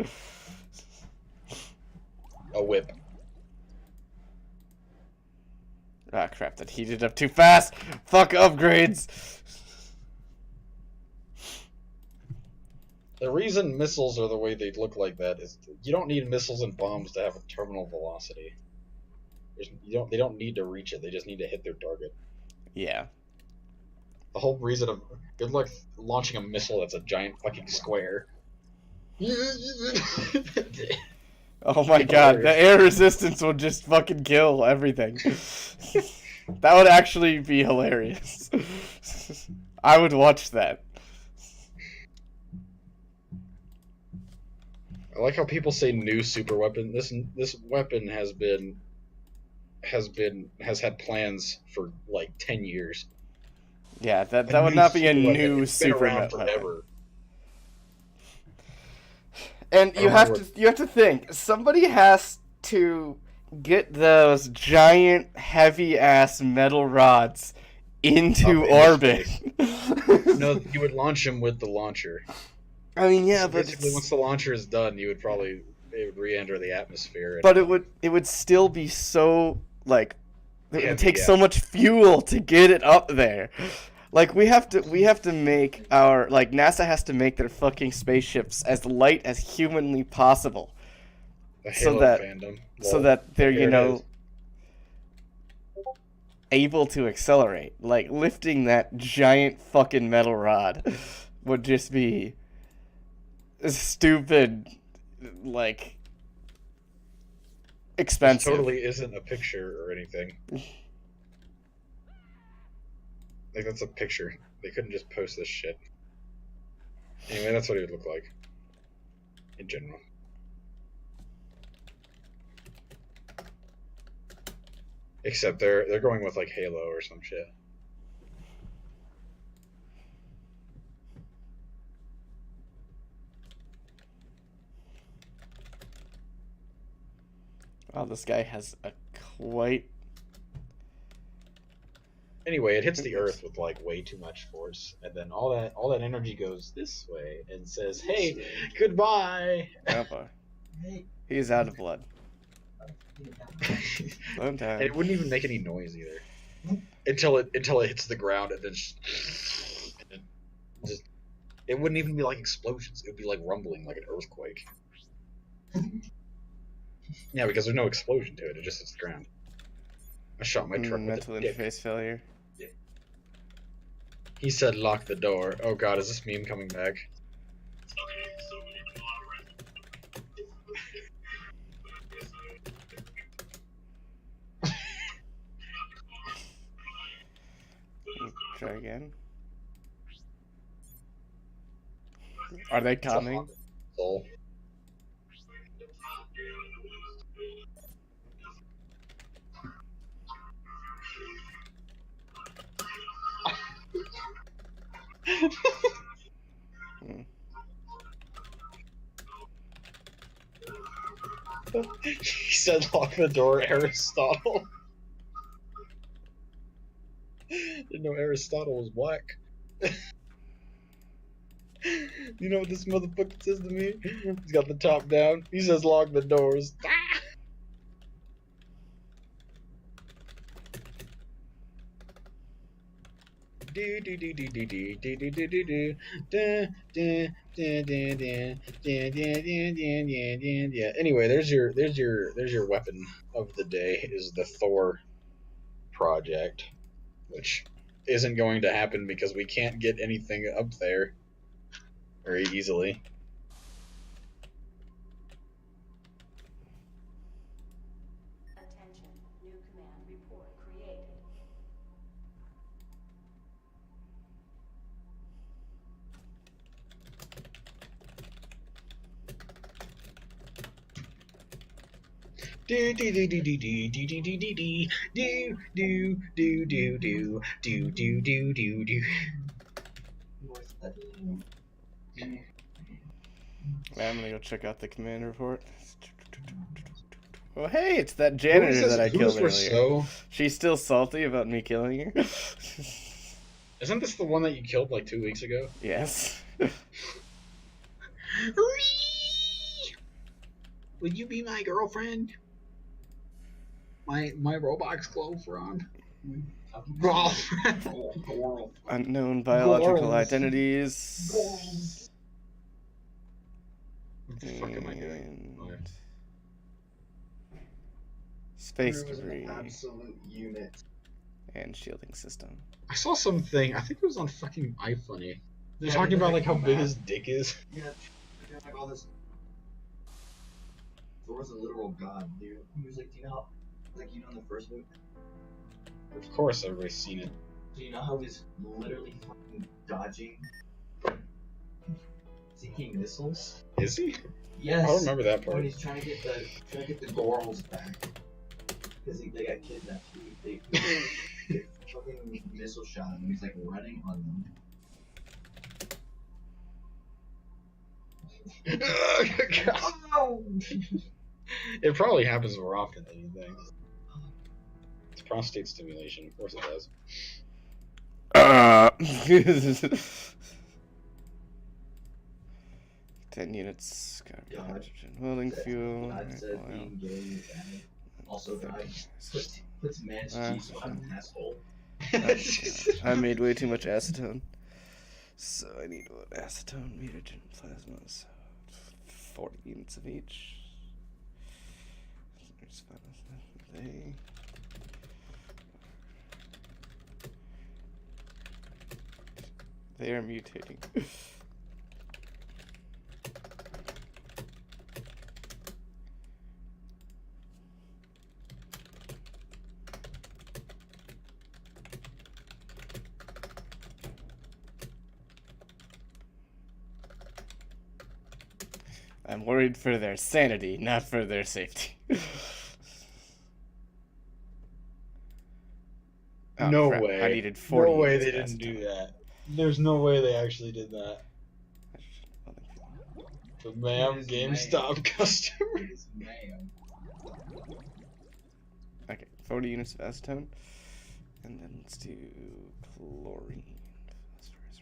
A whip. Ah, crap, that heated up too fast! Fuck upgrades! The reason missiles are the way they look like that is you don't need missiles and bombs to have a terminal velocity. They don't need to reach it, they just need to hit their target. Yeah. The whole reason of good luck launching a missile that's a giant fucking square. Oh my god, the air resistance would just fucking kill everything. That would actually be hilarious. I would watch that. I like how people say new super weapon. This weapon has had plans for like 10 years. Yeah, that would not be a new super around weapon. forever. And you have to think, somebody has to get those giant heavy ass metal rods into orbit. No, you would launch them with the launcher. I mean, yeah, So but basically once the launcher is done, it would re-enter the atmosphere. But it would still be so like it would take Yeah. so much fuel to get it up there. Like we have to make our NASA has to make their fucking spaceships as light as humanly possible. The so Halo that fandom. so that they're here it is. able to accelerate. Like lifting that giant fucking metal rod would just be stupid, like expensive. This totally isn't a picture or anything. Like that's a picture. They couldn't just post this shit. Anyway, that's what it would look like. In general. Except they're going with like Halo or some shit. Wow, this guy has a quite. Anyway, it hits the Earth with like way too much force, and then all that energy goes this way and says, "Hey, goodbye." Oh boy. He's out of blood. Long And time. it wouldn't even make any noise either, until it hits the ground, and then just it wouldn't even be like explosions. It would be like rumbling, like an earthquake. Yeah, because there's no explosion to it. It just hits the ground. I shot my truck with Mental a dick. interface failure. He said, "Lock the door." Oh God, is this meme coming back? Try again. Are they coming? Soul. He said, "Lock the door, Aristotle." Didn't know Aristotle was black. You know what this motherfucker says to me? He's got the top down. He says, "Lock the doors." Anyway, there's your weapon of the day is the Thor project, which isn't going to happen because we can't get anything up there very easily. Attention, new command report created. Do do do do do do do do do do do do do do do do do do do. I'm gonna go check out the command report. Oh, hey, it's that janitor that I killed earlier. So... She's still salty about me killing her? Isn't this the one that you killed like 2 weeks ago? Yes. Would you be my girlfriend? My Roblox clothes are on. Girlfriend. Unknown biological Gorals. identities. What the fuck am I doing? And space There was an debris absolute unit. and shielding system. I saw something. I think it was on fucking iFunny. They're Yeah, talking about because like how they big come his dick is. Yeah, like all this. Thor's a literal god, dude. He was like, do you know, in the first movie? Of course, everybody's seen it. Do you know how he's literally fucking dodging sinking missiles? Is he? Yes. I don't remember that When part. he's trying to get the Gorals back because they got kidnapped. They get fucking missile shot him and he's like running on them. It probably happens more often than you think. It's prostate stimulation. Of course it does. 10 units, carbon, God. hydrogen, welding fuel, God right, said oil. being gay is bad. Also, God puts man's cheeks on an asshole. I made way too much acetone. So I need what? Acetone, mutagen, plasma. So 40 units of each. They are mutating. I'm worried for their sanity, not for their safety. Oh, No crap. way. I needed 40 No way units they of didn't do acetone. that. There's no way they actually did that. The ma'am Yes, GameStop ma'am. customer. Yes, ma'am. Okay, 40 units of acetone. And then let's do chlorine. Phosphorus,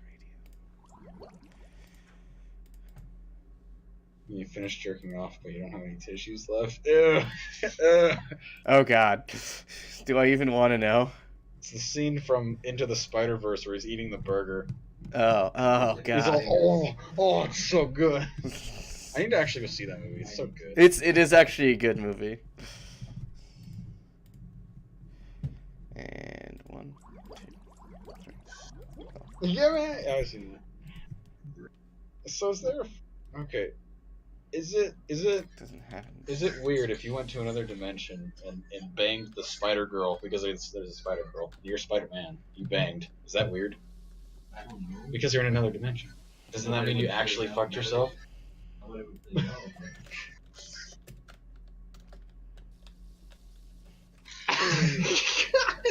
radium. You finished jerking off, but you don't have any tissues left. Ew. Ugh. Oh god. Do I even want to know? It's the scene from Into the Spider-Verse where he's eating the burger. Oh He's all, god. oh, it's so good. I need to actually go see that movie. It's so good. It is actually a good movie. And 1, 2, 3. Yeah, man. I've seen that. So is there? Okay. Is it Doesn't happen. is it weird if you went to another dimension and banged the Spider Girl because there's a Spider Girl? You're Spider Man. You banged. Is that weird? I don't know. Because you're in another dimension. Doesn't that mean you actually fucked yourself? I would have know.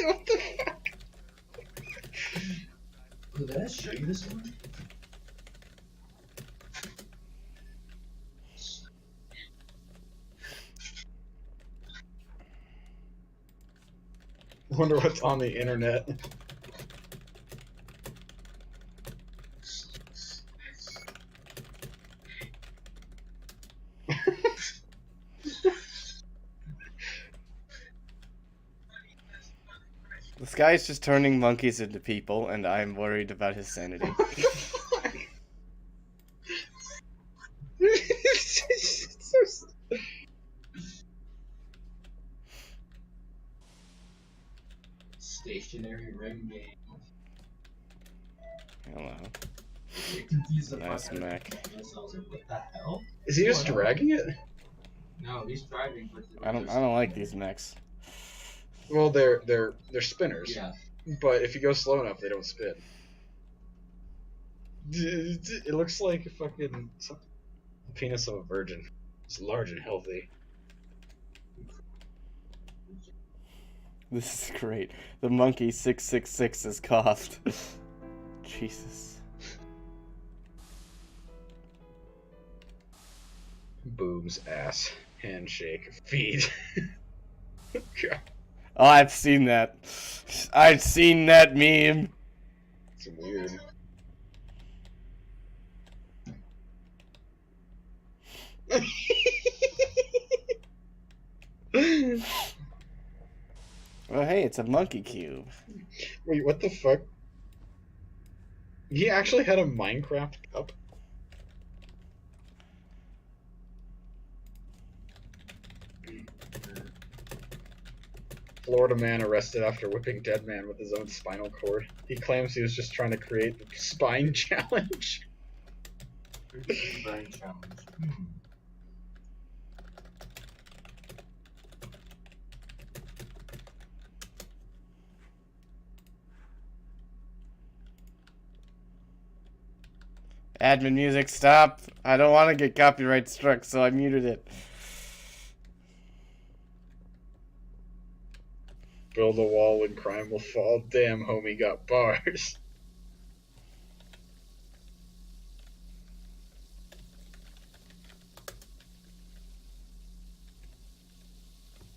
What the fuck? Did I show you this one? Wonder what's on the internet. This guy's just turning monkeys into people, and I'm worried about his sanity. Stationary ring game. Hello. It confused the Nice fuck out of mech. me. I was like, what the hell? Is he just dragging it? No, he's driving, but I don't like these mechs. Well, they're spinners. Yeah. But if you go slow enough, they don't spin. It looks like a fucking penis of a virgin. It's large and healthy. This is great. The monkey 666 is coughed. Jesus. Boobs, ass, handshake, feet. God, Oh, I've seen that. I've seen that meme. it's weird. Oh, hey, it's a monkey cube. Wait, what the fuck? He actually had a Minecraft cup? Florida man arrested after whipping dead man with his own spinal cord. He claims he was just trying to create the spine challenge. Burn challenge. Admin music, stop. I don't want to get copyright struck, so I muted it. Build a wall when crime will fall. Damn, homie got bars.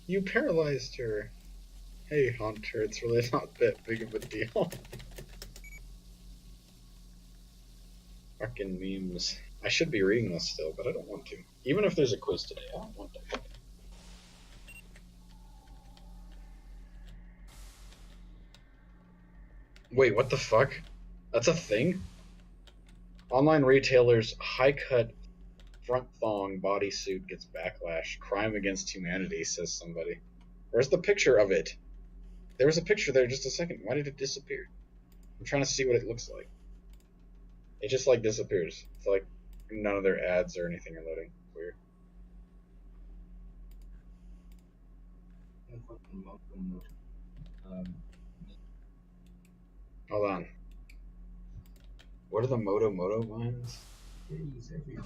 You paralyzed her. Hey, Hunter, it's really not that big of a deal. Fucking memes. I should be reading this still, but I don't want to. Even if there's a quiz today, I don't want to. Wait, what the fuck? That's a thing? Online retailers high-cut front thong bodysuit gets backlash. Crime against humanity, says somebody. Where's the picture of it? There was a picture there just a second. Why did it disappear? I'm trying to see what it looks like. It just like disappears. It's like none of their ads or anything are loading. Weird. Hold on. What are the Moto lines? Kitties everywhere.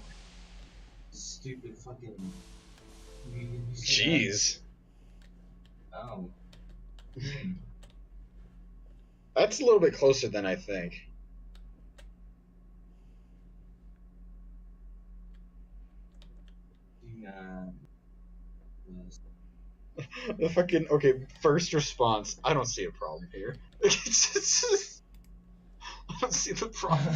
Stupid fucking. You see that? Jeez. Oh. That's a little bit closer than I think. The fucking okay, first response. I don't see a problem here. I don't see the problem.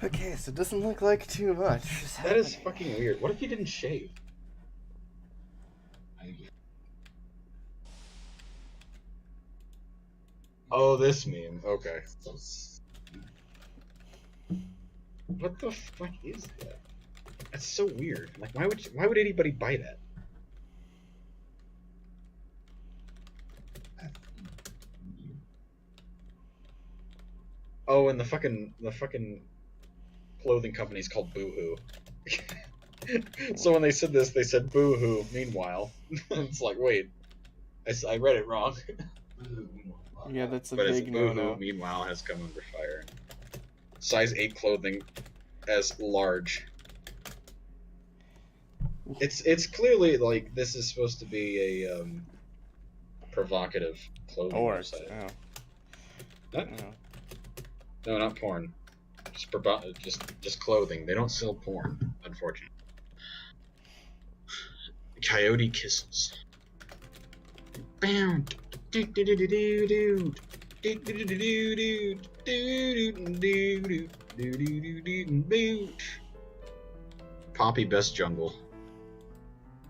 Okay, so it doesn't look like too much. That is fucking weird. What if he didn't shave? Oh, this meme. Okay. What the fuck is that? That's so weird. Like, why would anybody buy that? Oh, and the fucking clothing company's called Boohoo. So when they said this, they said Boohoo. Meanwhile, it's like, wait, I read it wrong. Yeah, that's a But it's big Boohoo. no-no. Meanwhile, has come under fire. Size 8 clothing as large. It's clearly like this is supposed to be a provocative clothing Or, website. oh. Not, Oh. no, not porn. Just clothing. They don't sell porn, unfortunately. Coyote kisses. Bam. Poppy best jungle.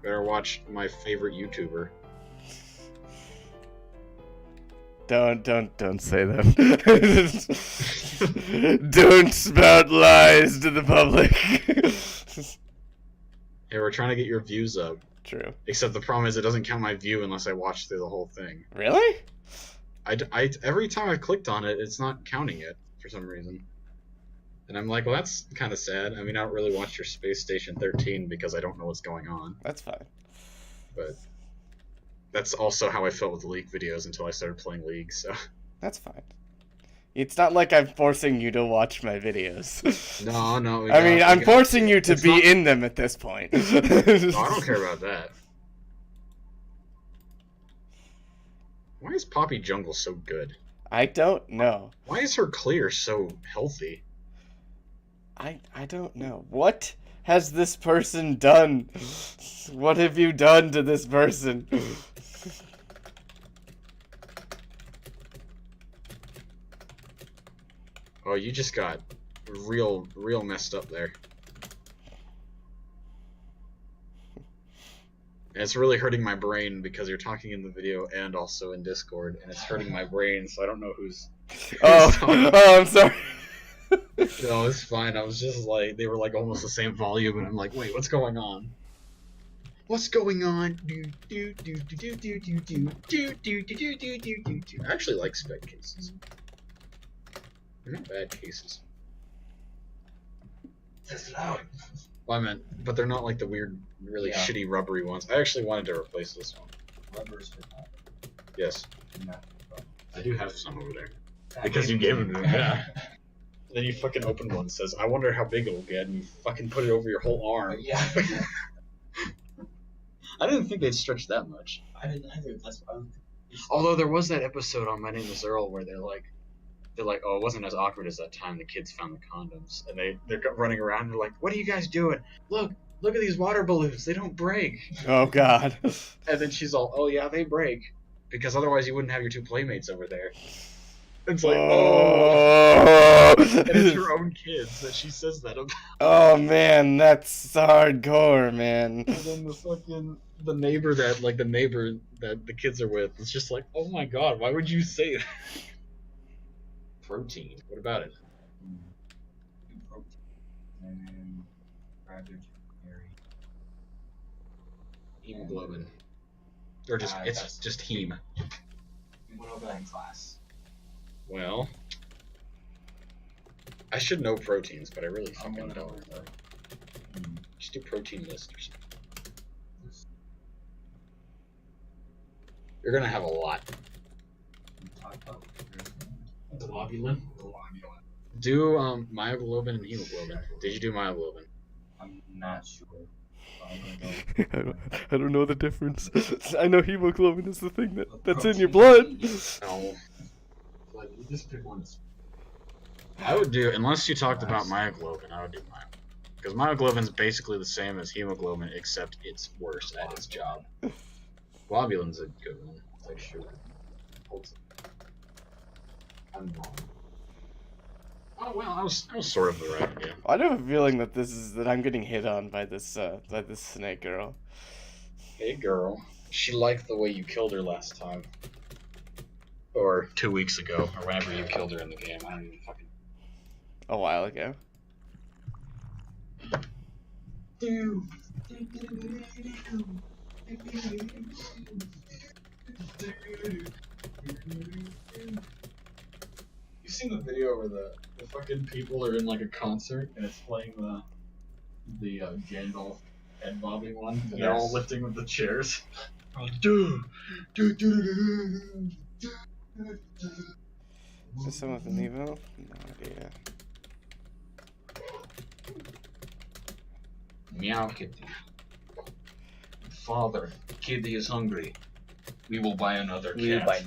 Better watch my favorite YouTuber. Don't say them. Don't spout lies to the public. Hey, we're trying to get your views up. True. Except the problem is it doesn't count my view unless I watch through the whole thing. Really? Every time I clicked on it, it's not counting it for some reason. And I'm like, well, that's kind of sad. I mean, I don't really watch your Space Station 13 because I don't know what's going on. That's fine. But that's also how I felt with League videos until I started playing League, so... That's fine. It's not like I'm forcing you to watch my videos. No. I mean, I'm forcing you to be in them at this point. No, I don't care about that. Why is Poppy Jungle so good? I don't know. Why is her clear so healthy? I don't know. What has this person done? What have you done to this person? Oh, you just got real messed up there. And it's really hurting my brain because you're talking in the video and also in Discord, and it's hurting my brain, so I don't know who's I'm sorry. No, it's fine. I was just like, they were like almost the same volume, and I'm like, wait, what's going on? What's going on? I actually like spec cases. They're not bad cases. Test it out. Well, I meant, but they're not like the weird, really shitty rubbery ones. I actually wanted to replace this one. Rubbers for that. Yes. No. I do have some over there. Because you gave them to me. Yeah. Then you fucking open one, says, I wonder how big it will get, and you fucking put it over your whole arm. Yeah. I didn't think they'd stretch that much. I didn't either. That's what I was. Although there was that episode on My Name is Earl where they're like, oh, it wasn't as awkward as that time the kids found the condoms, and they're running around. And they're like, what are you guys doing? Look at these water balloons. They don't break. Oh God. And then she's all, oh yeah, they break, because otherwise you wouldn't have your two playmates over there. It's like, oh, and it's her own kids that she says that about. Oh man, that's hardcore, man. And then the neighbor that the kids are with, it's just like, oh my God, why would you say that? Protein. What about it? Protein. And rather dairy. Hemoglobin. Or just it's just heme. We went over that in class. Well, I should know proteins, but I really I'm fucking gonna don't. over that. Just do protein list or something. You're gonna have a lot. We talked about Globulin? globulin. Do myoglobin and hemoglobin. Did you do myoglobin? I'm not sure. I'm gonna go. I don't know the difference. I know hemoglobin is the thing that's in your blood. No. Like, you just pick one. I would do, unless you talked about myoglobin, I would do myoglobin. Because myoglobin's basically the same as hemoglobin, except it's worse at its job. Globulin's a good one. Like, sure. I'm wrong. Oh well, I was sort of the right idea. I have a feeling that I'm getting hit on by this snake girl. Hey girl, she liked the way you killed her last time. Or 2 weeks ago, or whenever you killed her in the game. I don't even fucking... A while ago. You seen the video where the fucking people are in like a concert and it's playing the Gandalf head bobbing one, and they're all lifting with the chairs. Is this someone with an Evo? No idea. Meow kitty. Father, kitty is hungry. We will buy another cat.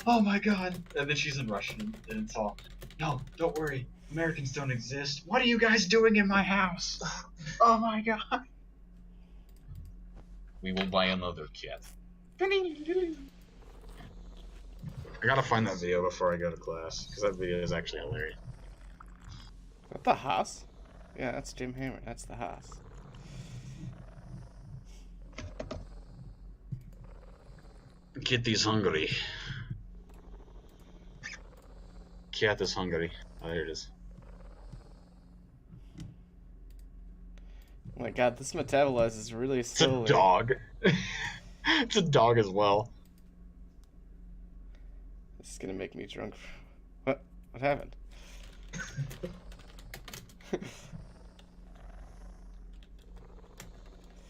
Oh my God! And then she's in Russian, and it's all, no, don't worry, Americans don't exist. What are you guys doing in my house? Oh my God! We will buy another cat. I gotta find that video before I go to class, because that video is actually hilarious. What the Haas? Yeah, that's Jim Hammer. That's the Haas. Kitty's hungry. Cat is hungry. Oh, there it is. Oh my god, this metabolizes really It's a slowly. dog. It's a dog as well. This is gonna make me drunk. What? What happened?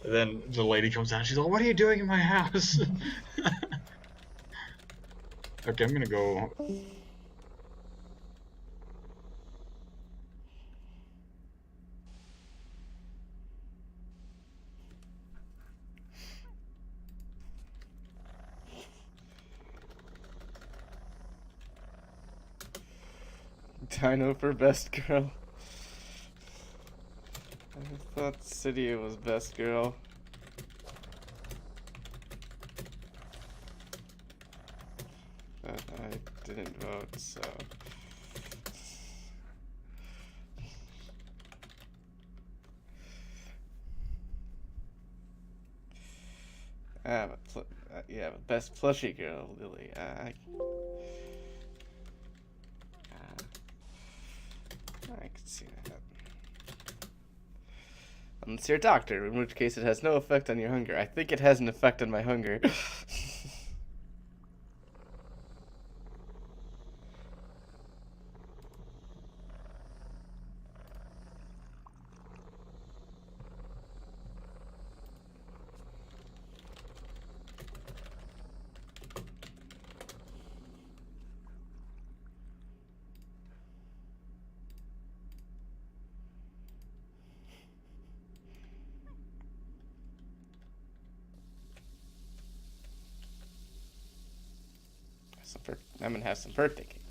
And then the lady comes out. She's like, "What are you doing in my house?" Okay, I'm gonna go. Dino for best girl. I thought Cydia was best girl. But I didn't vote, so. Yeah, but best plushie girl, Lily. I can see that. Unless you're a doctor, in which case it has no effect on your hunger. I think it has an effect on my hunger. I'm gonna have some birthday cake.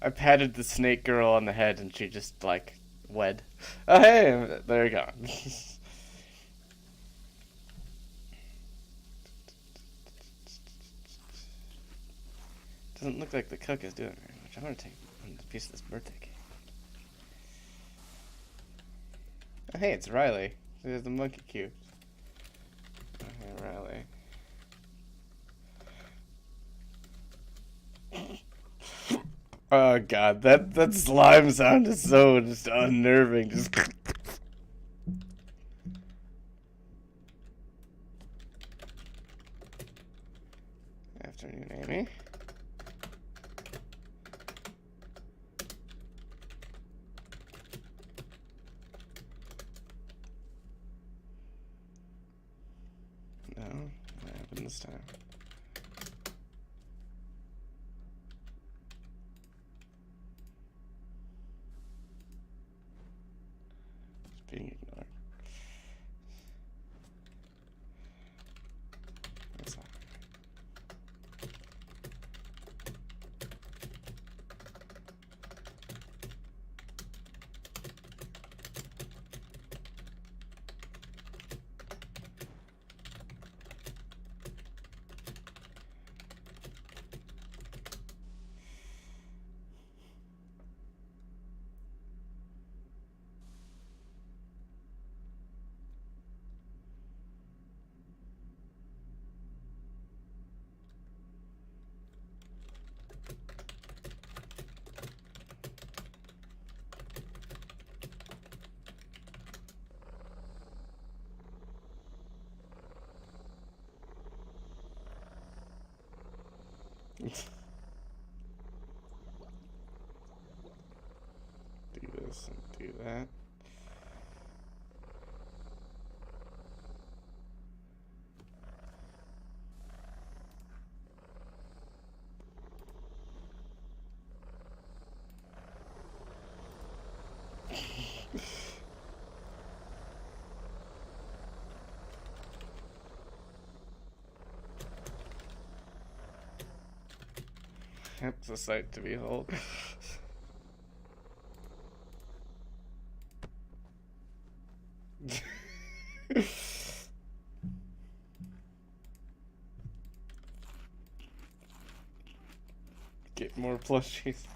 I patted the snake girl on the head and she just like wed. Oh hey, there you go. Doesn't look like the cook is doing very much. I want to take a piece of this birthday cake. Oh hey, it's Riley. There's the monkey cube. Oh hey, Riley. Oh god, that slime sound is so just unnerving. Just afternoon, Amy. No, what happened this time? Being ignored. That's all. Do this and do that. It's a sight to behold. Get more plushies.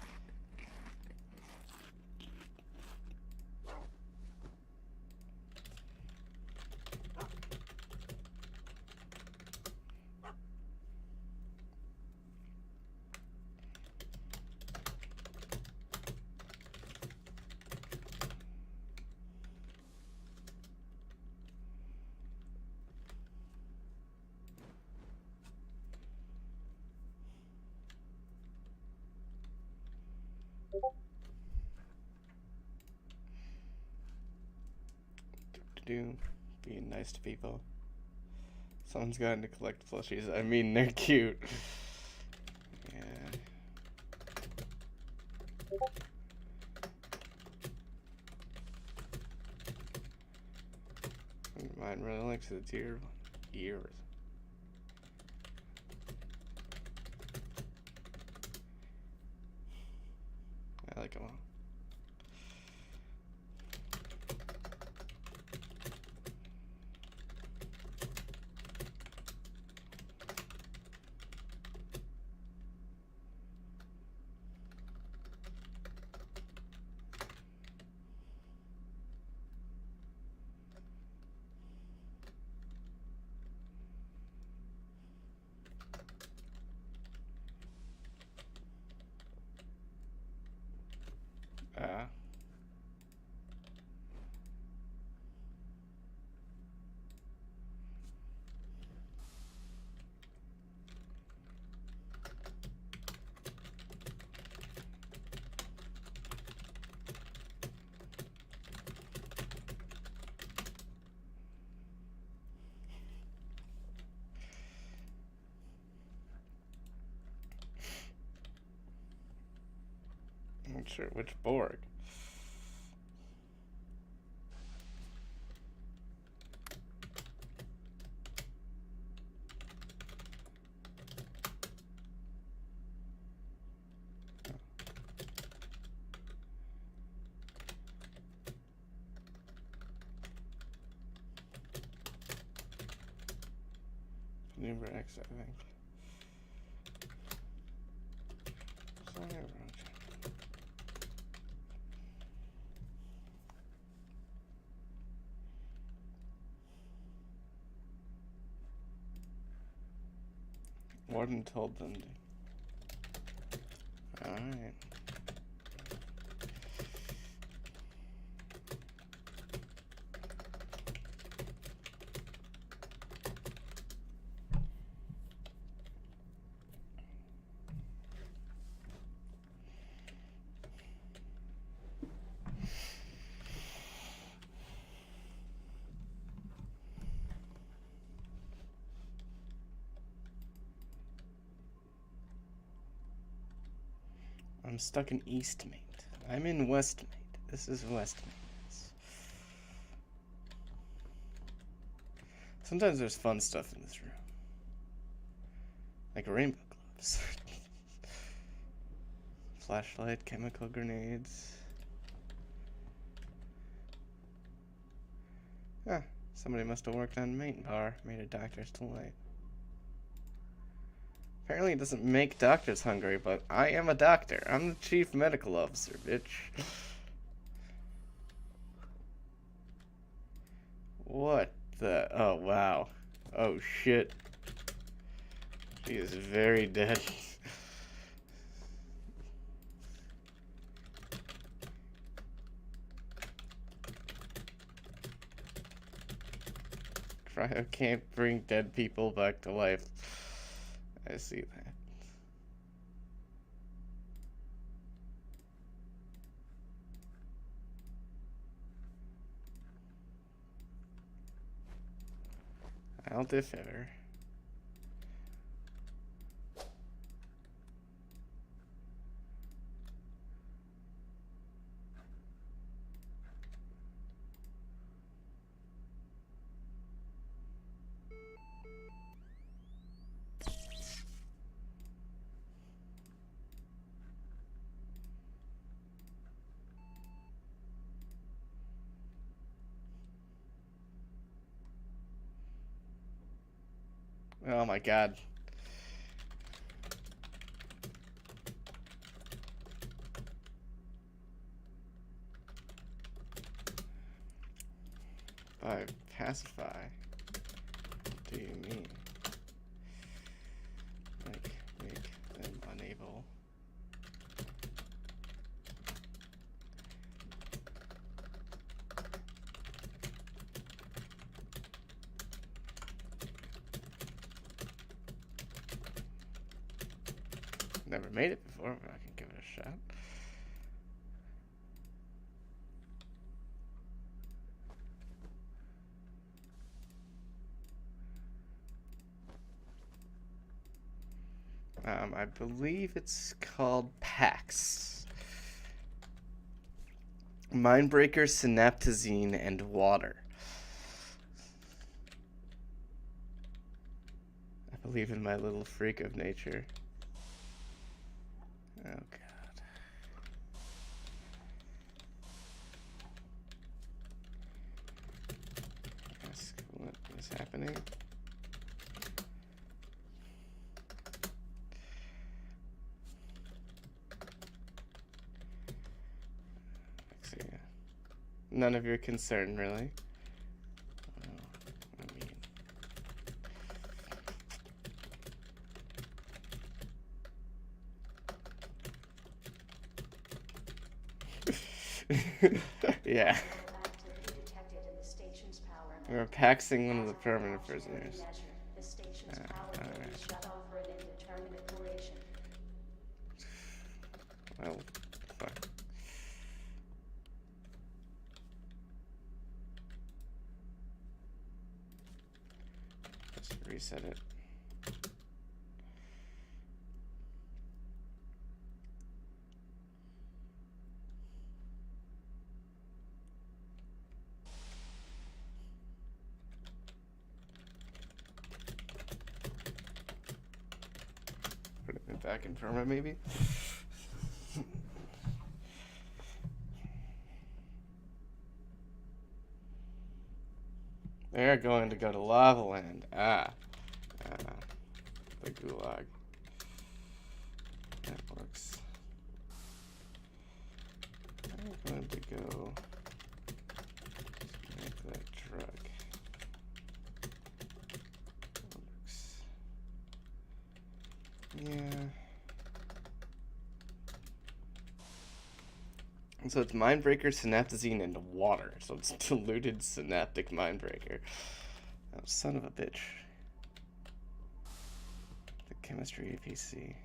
Being nice to people. Someone's gotten to collect plushies. I mean, they're cute. Yeah. Mine really likes the deer ears. I like them all. I'm not sure which Borg. Number X, I think. Sorry, Warden told them to. Alright. I'm stuck in East Mate. I'm in West Mate. This is West Mate. Sometimes there's fun stuff in this room. Like rainbow gloves. Flashlight, chemical grenades. Ah, somebody must have worked on Mate Bar. Made a doctor's delight. Apparently it doesn't make doctors hungry, but I am a doctor. I'm the chief medical officer, bitch. What the? Oh, wow. Oh, shit. He is very dead. Cryo can't bring dead people back to life. I see that. I'll defer. Oh my god. By pacify, what do you mean? Like, make them unable. Never made it before, but I can give it a shot. I believe it's called PAX. Mindbreaker, synaptazine, and water. I believe in my little freak of nature. Oh, God. Ask what is happening. None of your concern, really. Well, I mean... yeah. We're paxing one of the permanent prisoners. Alright. Well, fuck. Just reset it. Put it back in perma, maybe? They're going to go to Lava Land. The Gulag. That works. I'm going to go make that drug. That works. Yeah. And so it's Mindbreaker, Synaptazine, and water. So it's diluted synaptic Mindbreaker. Oh, son of a bitch. The chemistry APC.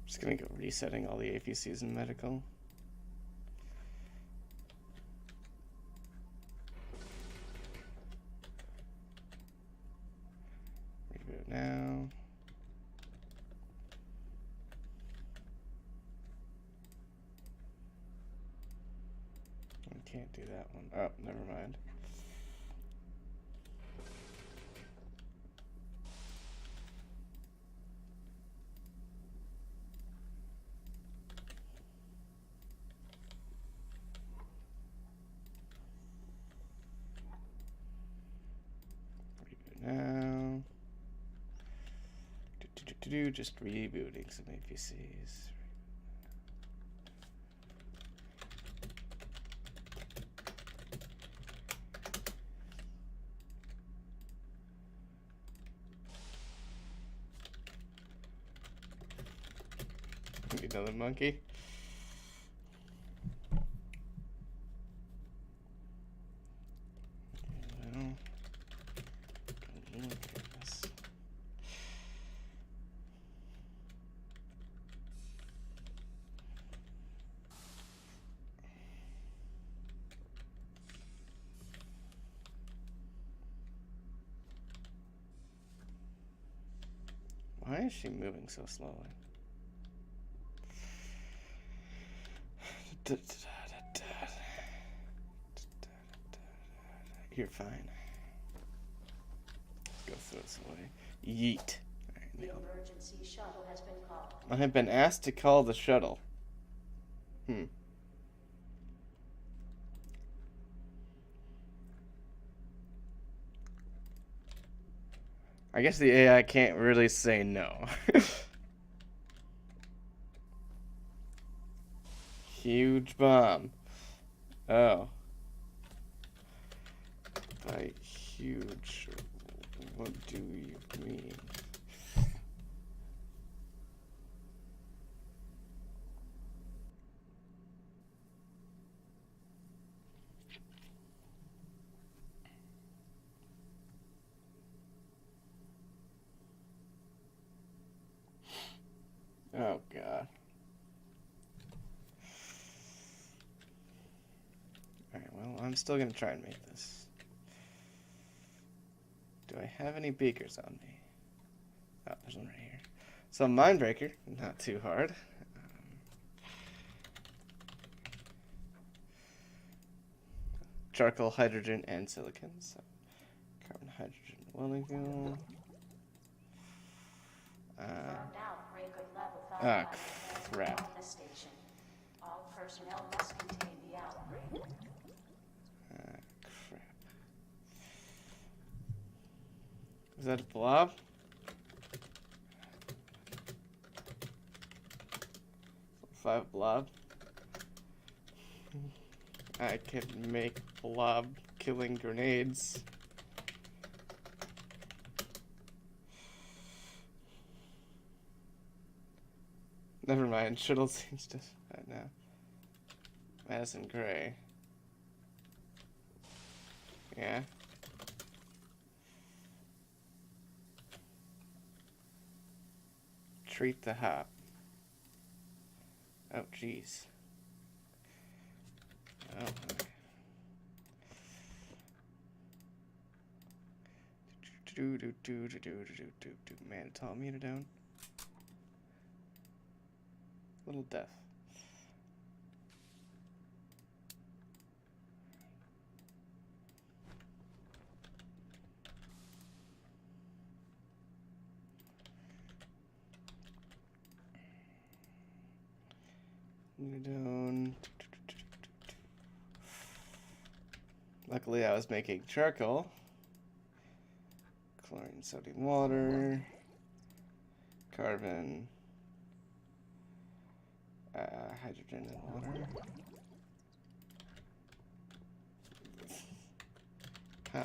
Just gonna go resetting all the APCs in medical. Reboot now. I can't do that one. Oh, never mind. Now, just rebooting some APCs. Another monkey. Well, look at this. Why is she moving so slowly? You're fine. Let's go through this way. Yeet. The emergency shuttle has been called. I have been asked to call the shuttle. I guess the AI can't really say no. Huge bomb. Oh. By huge, what do you mean? Oh, God. Alright, well, I'm still gonna try and make this. Do I have any beakers on me? Oh, there's one right here. So, Mindbreaker, not too hard. Charcoal, hydrogen, and silicon. So, carbon, hydrogen, molecule. Burned out breaker level 5 Ah, has been crap. on the station. All personnel must contain the outbreak. Crap. Is that a blob? Five blob. I can make blob killing grenades. Never mind, shuttle seems just right now. Madison Gray. Yeah. Treat the hop. Oh, jeez. Oh, okay. Man, tall mutadone. Little deaf. Mutadone. Luckily, I was making charcoal. Chlorine, sodium, water. Carbon. Hydrogen and water. Ha,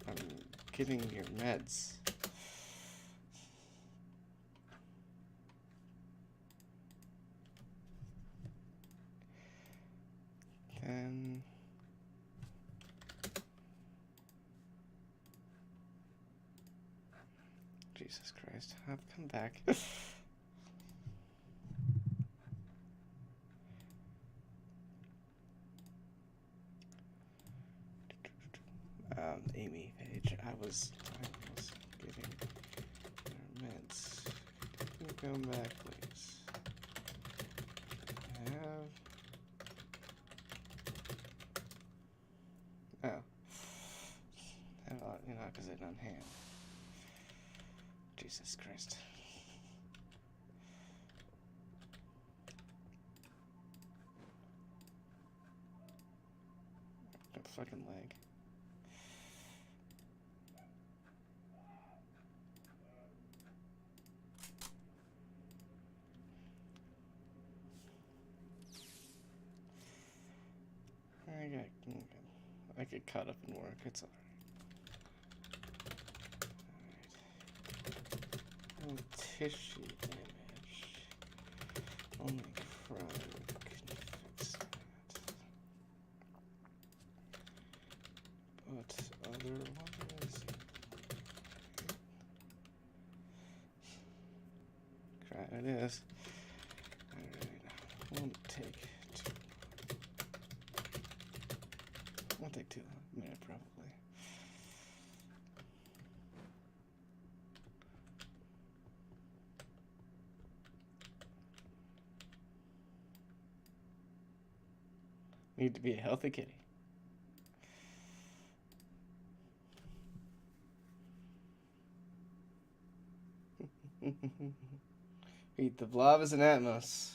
I'm getting your meds. Then Jesus Christ, Hop, come back. Amy page. I was giving her meds. Can you come back, please? I have. Oh. You're not it on hand. Jesus Christ. Got fucking leg. I get caught up in work. It's alright. No tissue damage. Only chronic can fix that. But otherwise, crap, it is. Alright, won't take too long. A minute, probably. Need to be a healthy kitty. Eat the blob as an Atmos.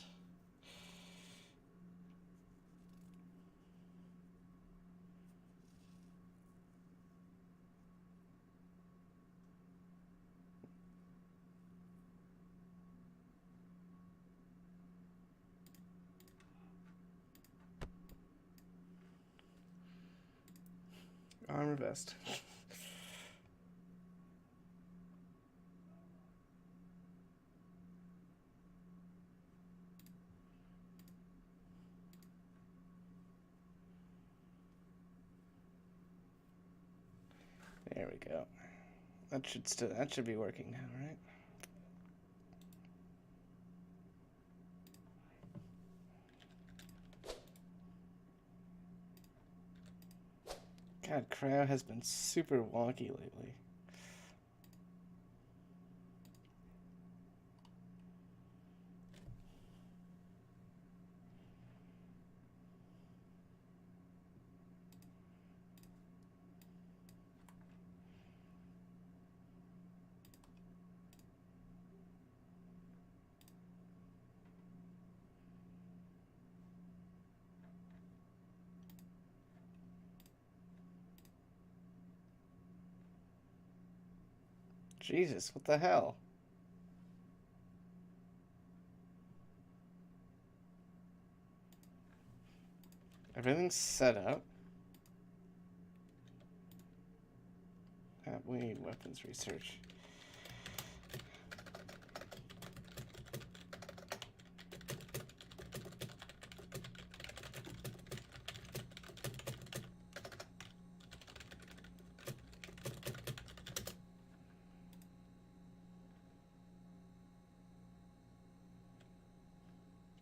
Armor vest. There we go. That should be working now, right? God, cryo has been super wonky lately. Jesus, what the hell? Everything's set up. We need weapons research.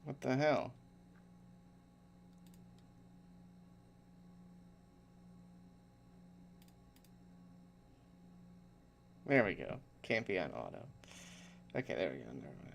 What the hell? There we go. Can't be on auto. Okay, there we go. Never mind.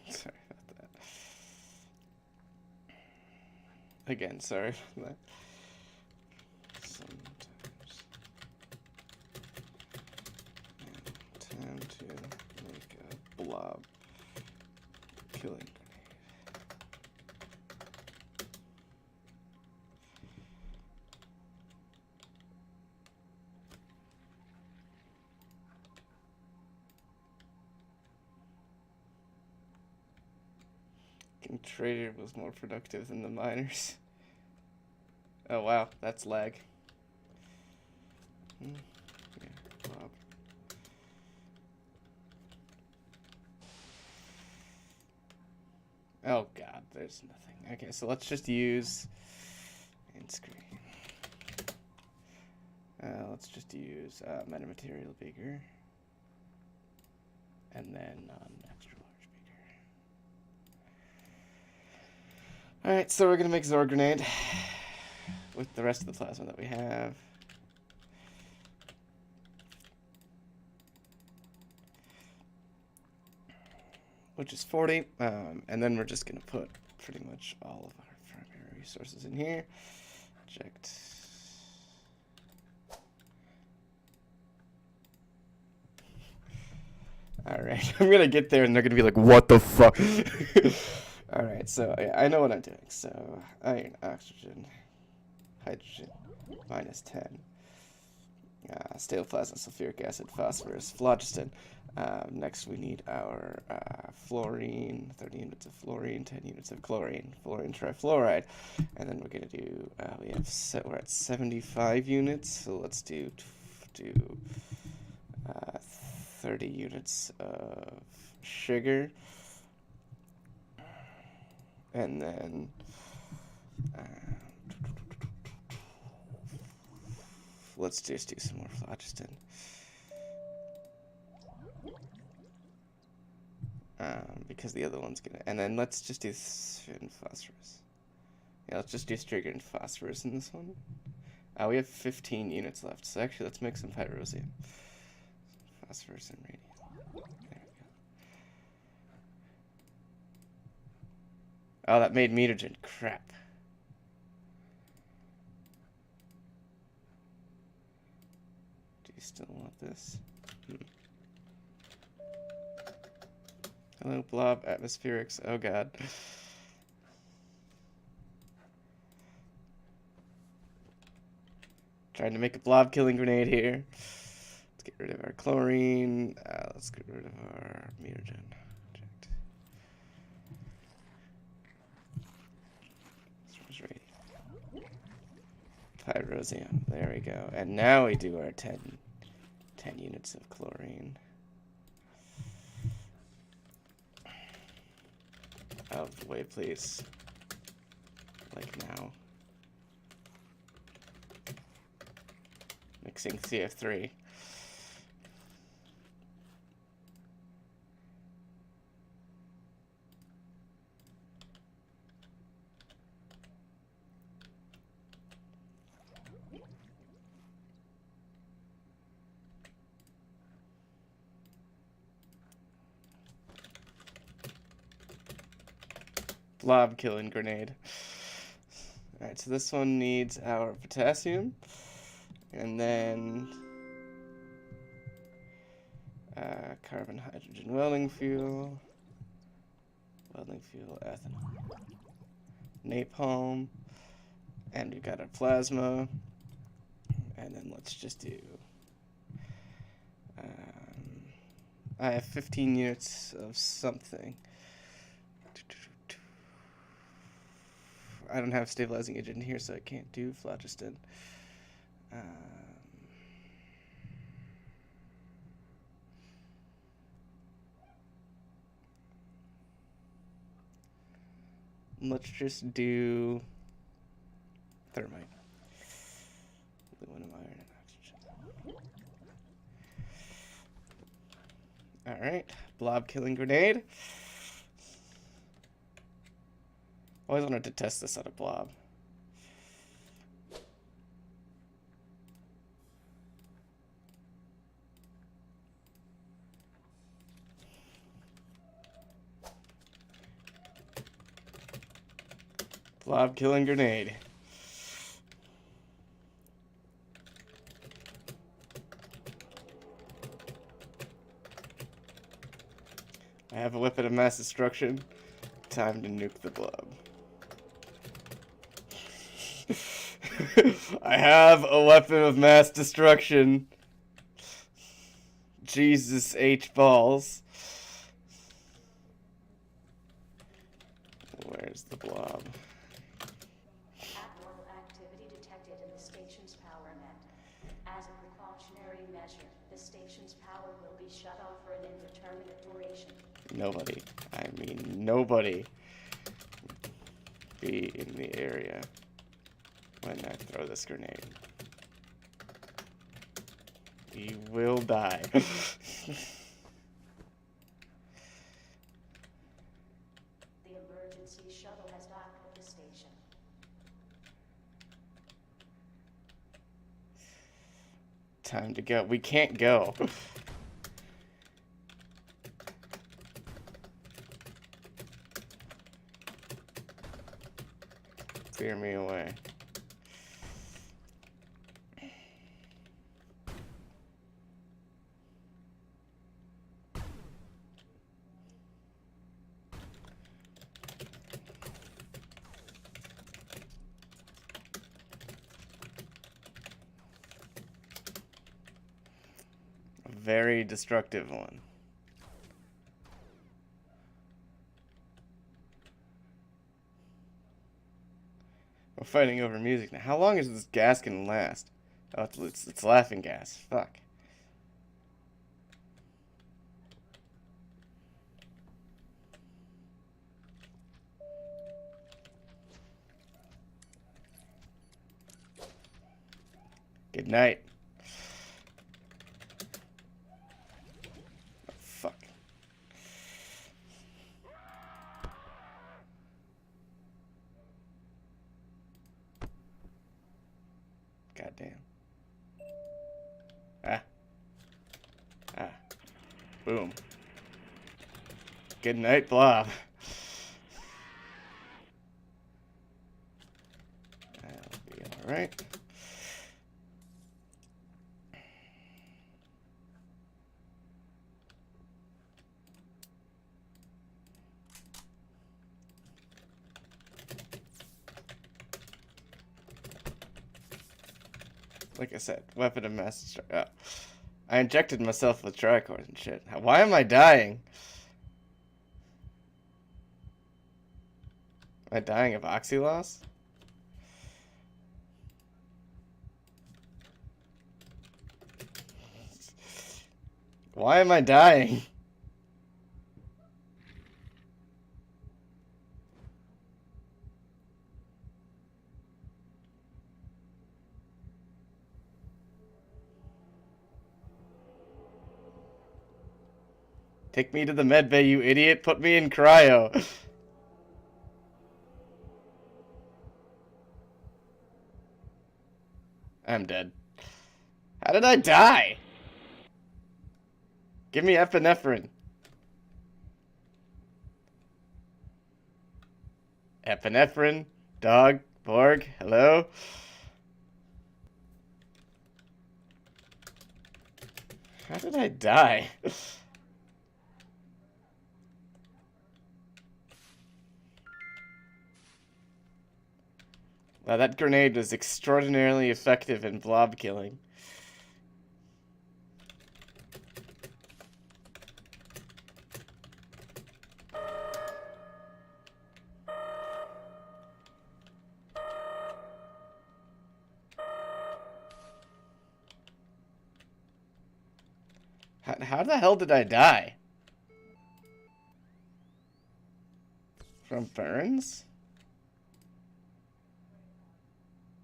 Sorry about that. Again, sorry for that. Sometimes. Time to make a blob killing grenade. Trader was more productive than the miners. Oh wow, that's lag. Yeah, Bob. Oh god, there's nothing. Okay, so let's just use end screen. Let's just use metamaterial beaker. And then extra large beaker. Alright, so we're gonna make Zor grenade with the rest of the plasma that we have. Which is 40, and then we're just gonna put pretty much all of our primary resources in here. Eject. Alright, I'm gonna get there and they're gonna be like, what the fuck? Alright, so yeah, I know what I'm doing. So, iron, oxygen, hydrogen, -10. Stale plasma, sulfuric acid, phosphorus, phlogiston. Next we need our fluorine, 30 units of fluorine, 10 units of chlorine, fluorine trifluoride. And then we're gonna do, we're at 75 units, so let's do 30 units of sugar. And then let's just do some more phlogiston. Because the other one's gonna. And then let's just do phosphorus. Yeah, let's just do striga and phosphorus in this one. We have 15 units left, so actually let's make some pyrosium. Phosphorus and radium. There we go. Oh, that made mutagen. Crap. Do you still want this? Hello, blob atmospherics. Oh god. Trying to make a blob killing grenade here. Let's get rid of our chlorine. Let's get rid of our mutagen. Pyrosium. There we go. And now we do our 10 units of chlorine. Out of the way, please. Like now. Mixing CF3. Blob killing grenade. Alright, so this one needs our potassium. And then carbon, hydrogen, welding fuel, ethanol, napalm, and we've got our plasma. And then let's just do. I have 15 units of something. I don't have stabilizing agent here, so I can't do phlogiston. Let's just do thermite. Aluminum, iron, and oxygen. Alright, blob killing grenade. Always wanted to test this on a blob. Blob killing grenade. I have a weapon of mass destruction. Time to nuke the blob. I have a weapon of mass destruction. Jesus H balls. Where's the blob? Abnormal activity detected in the station's power net. As a precautionary measure, the station's power will be shut off for an indeterminate duration. Nobody, I mean nobody, be in the area when I throw this grenade. We will die. The emergency shuttle has docked with the station. Time to go. We can't go. Clear me away. A very destructive one. We're fighting over music now. How long is this gas gonna last? Oh, it's laughing gas. Fuck. Good night. Oh, fuck. damn. Ah. Ah. Boom. Good night, Blob. That'll be alright. Like I said, weapon of mass destruction. Oh. I injected myself with tricord and shit. Why am I dying? Am I dying of oxy loss? Why am I dying? Take me to the med bay, you idiot. Put me in cryo. I'm dead. How did I die? Give me epinephrine. Epinephrine? Dog? Borg? Hello? How did I die? Wow, that grenade was extraordinarily effective in blob killing. How the hell did I die? From burns?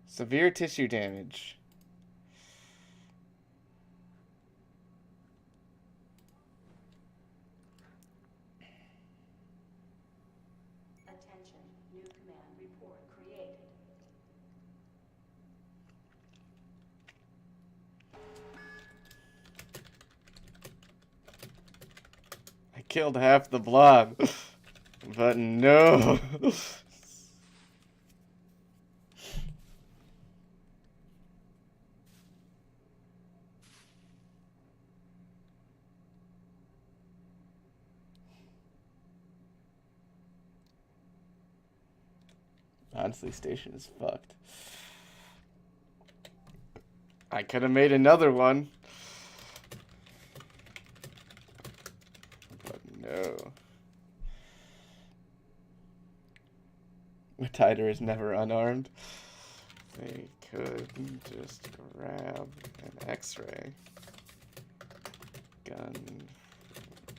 Severe tissue damage. Attention, new command report created. I killed half the blob. But no. Honestly, station is fucked. I could have made another one. But no. Tider is never unarmed. They could just grab an X-ray. Gun.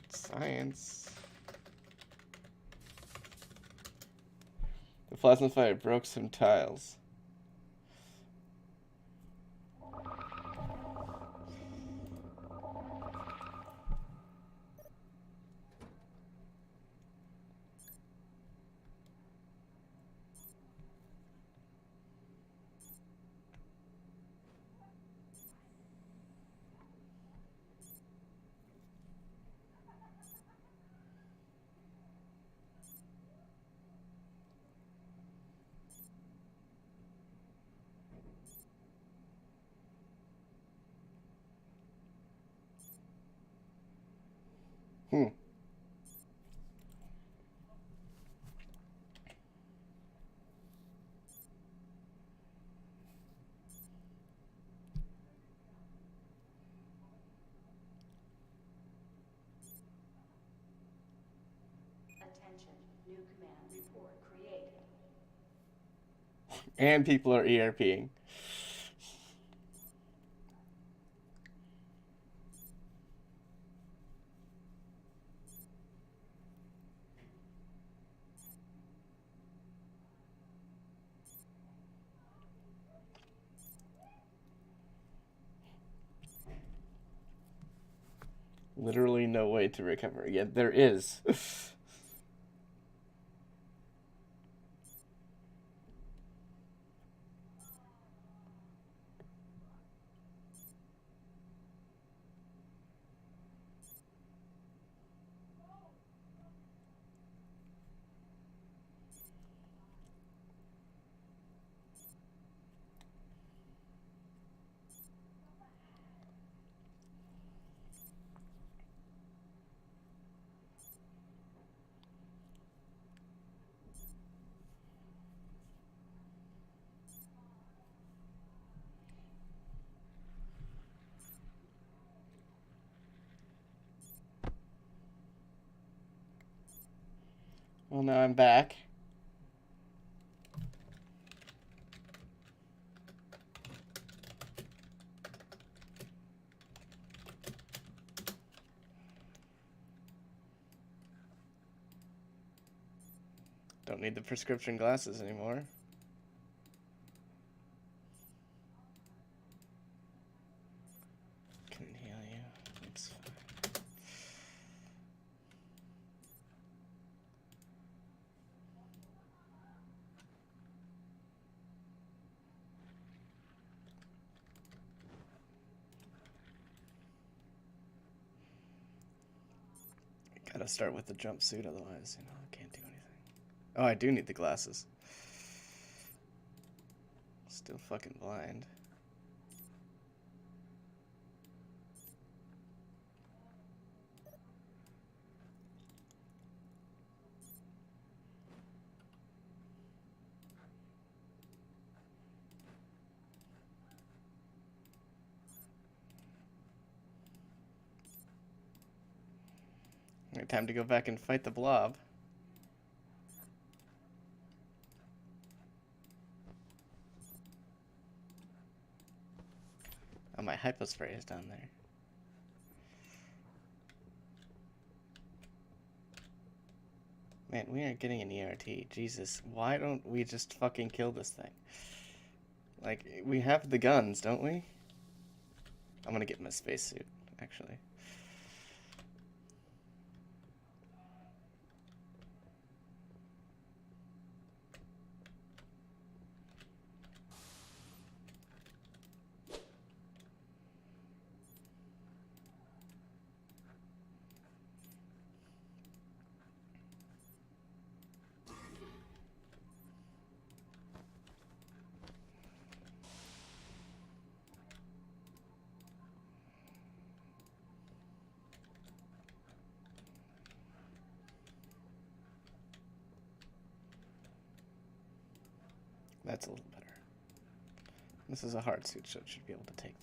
Science. The plasma fire broke some tiles. Hmm. Attention, new command report created. And people are ERPing. Literally no way to recover. Yet there is. Well, now I'm back. Don't need the prescription glasses anymore. Can heal you. It's fine. Gotta start with the jumpsuit, otherwise, I can't do anything. Oh, I do need the glasses. Still fucking blind. Alright, time to go back and fight the blob. Oh, my hypospray is down there. Man, we aren't getting an ERT. Jesus, why don't we just fucking kill this thing? Like, we have the guns, don't we? I'm gonna get my spacesuit, actually. That's a little better. This is a hard suit, so it should be able to take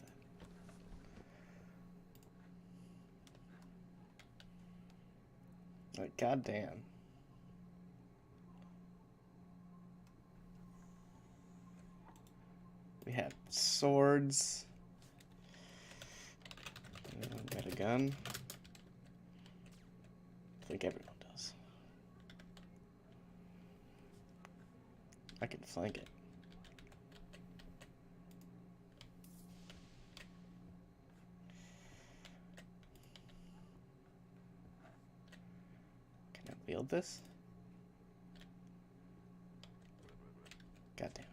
that. Like, goddamn. We have swords. Got a gun. I think everyone does. I can flank it. Can I wield this? God damn it.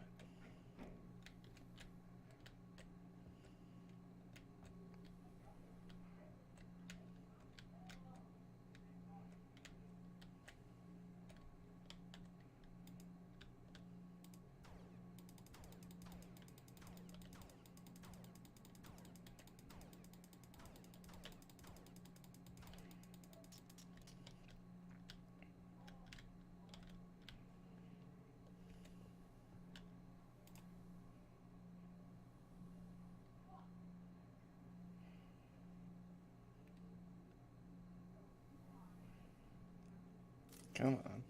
Come on.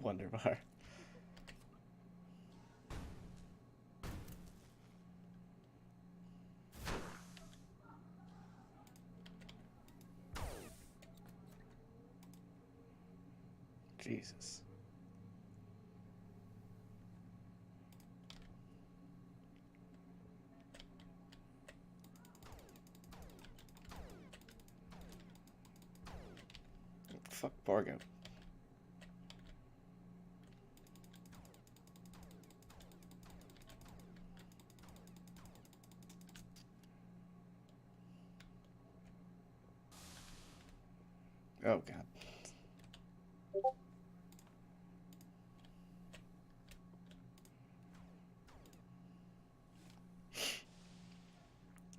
Wonder bar. Jesus. Fuck Borgo. Oh god.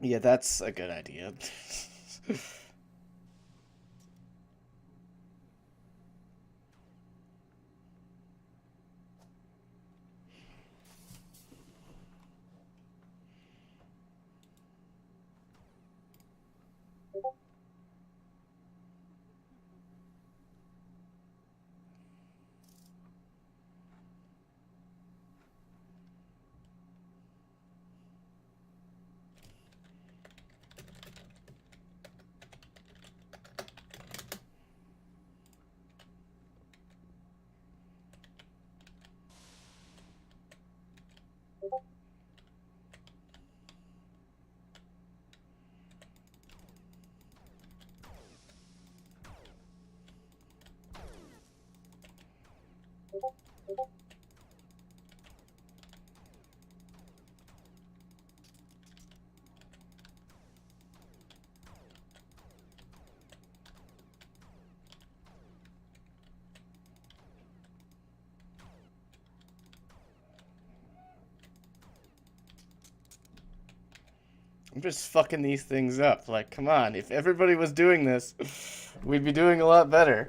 Yeah, that's a good idea. I'm just fucking these things up. Like, come on. If everybody was doing this, we'd be doing a lot better.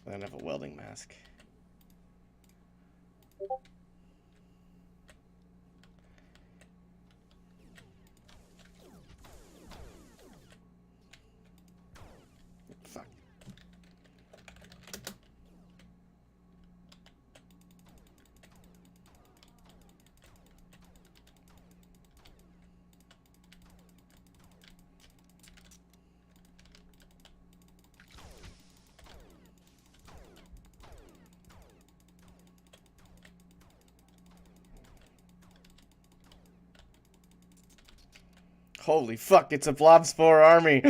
I don't have a welding mask. Fuck. Holy fuck, it's a blob spore army.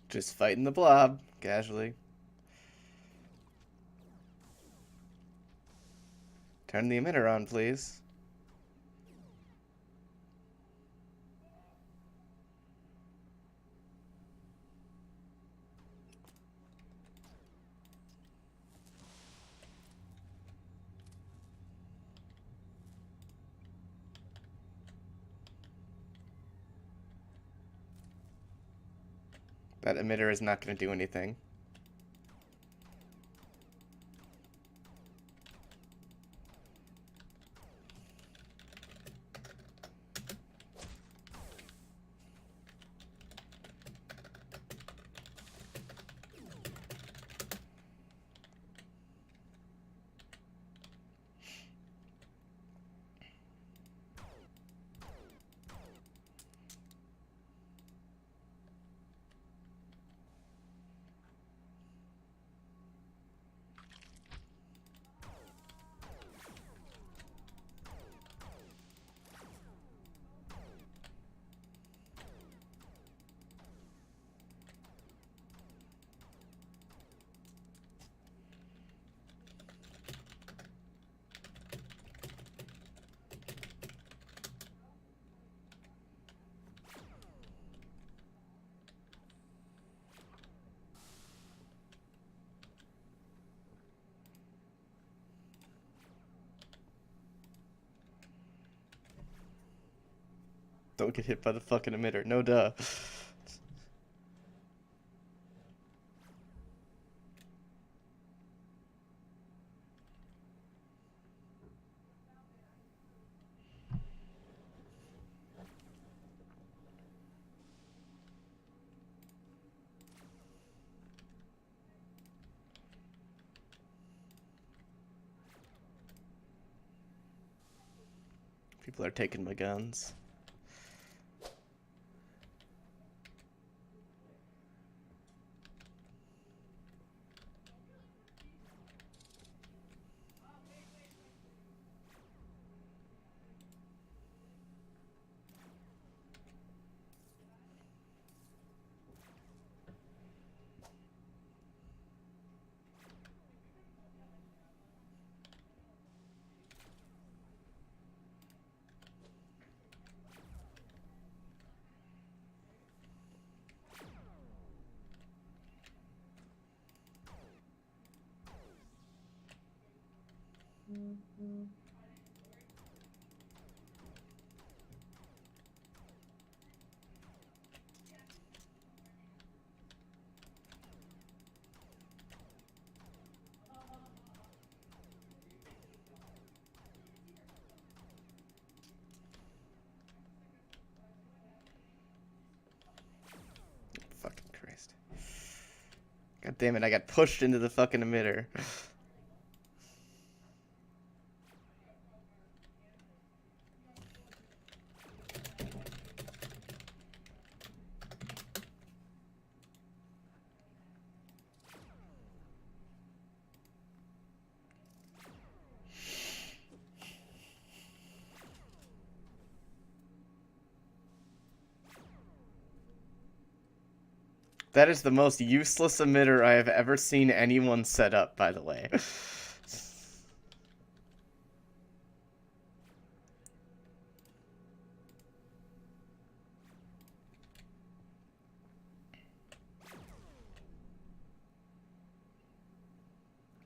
Just fighting the blob, casually. Turn the emitter on, please. That emitter is not going to do anything. Don't get hit by the fucking emitter. No duh. People are taking my guns. God damn it, I got pushed into the fucking emitter. That is the most useless emitter I have ever seen anyone set up, by the way.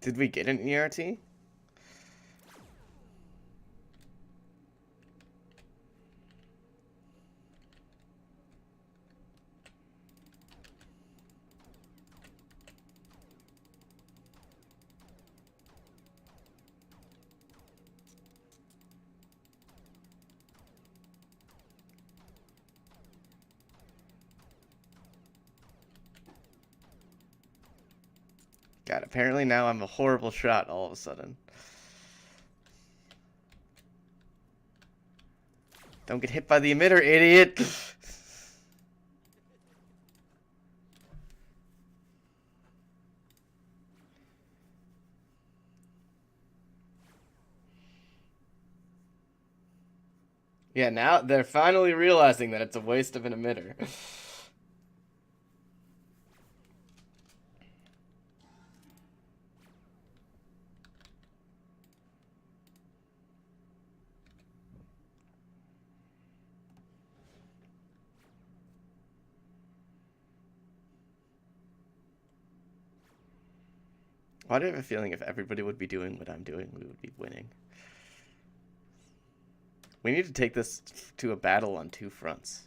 Did we get an ERT? God, apparently now I'm a horrible shot all of a sudden. Don't get hit by the emitter, idiot! Yeah, now they're finally realizing that it's a waste of an emitter. Why do I have a feeling if everybody would be doing what I'm doing, we would be winning? We need to take this to a battle on two fronts.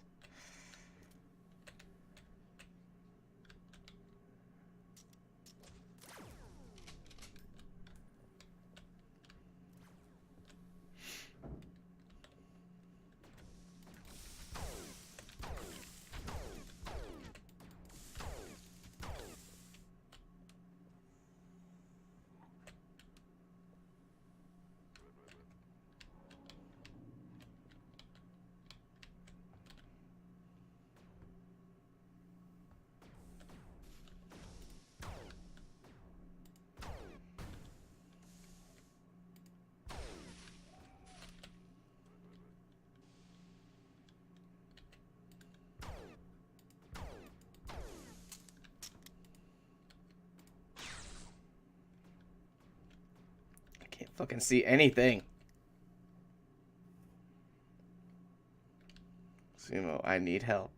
Can't fucking see anything. Sumo, I need help.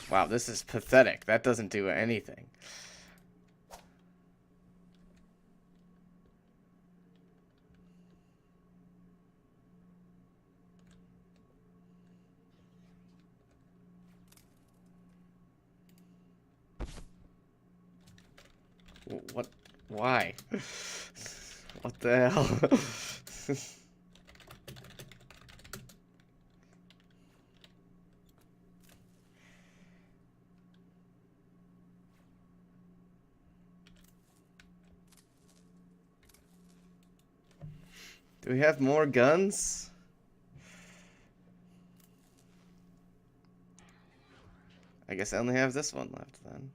Wow, this is pathetic. That doesn't do anything. What? Why? What the hell? Do we have more guns? I guess I only have this one left then.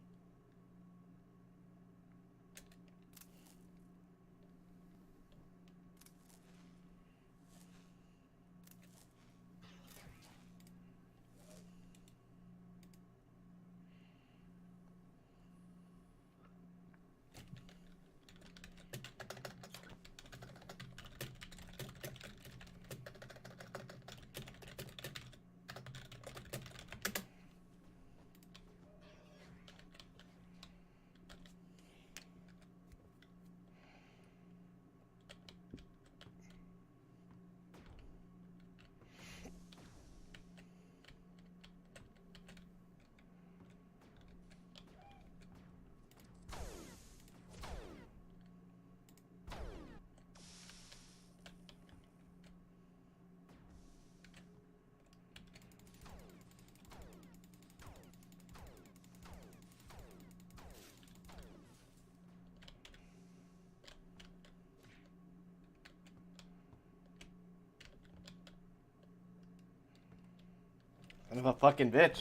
of a fucking bitch.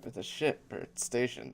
With a ship per station.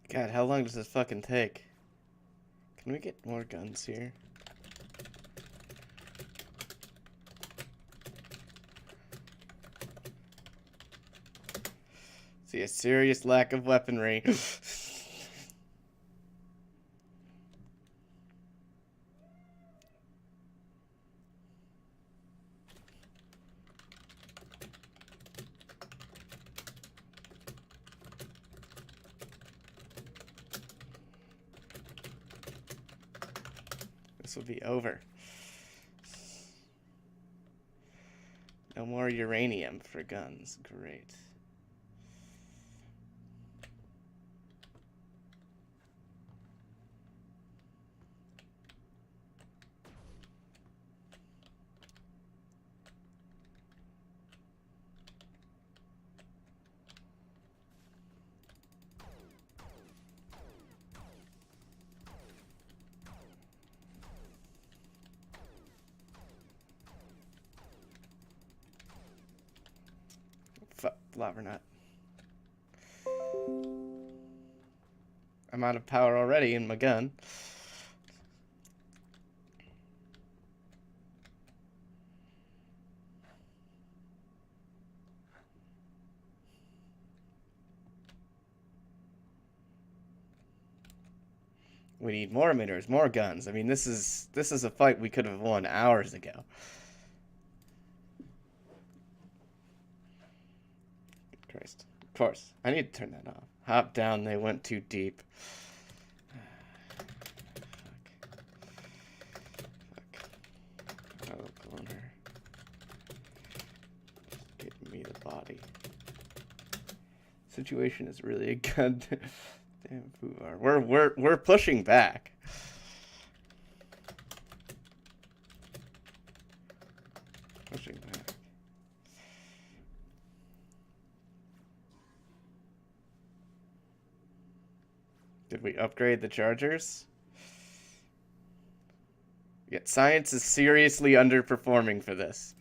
God, how long does this fucking take? Can we get more guns here? See, a serious lack of weaponry. This will be over. No more uranium for guns. Great. Fuck, lava nut. I'm out of power already in my gun. We need more emitters, more guns. I mean, this is a fight we could have won hours ago. Christ. Of course. I need to turn that off. Hop down, they went too deep. Fuck. Oh, corner. Just give me the body. Situation is really a goddamn foobar. We're pushing back. Pushing back. Did we upgrade the chargers? Yet science is seriously underperforming for this.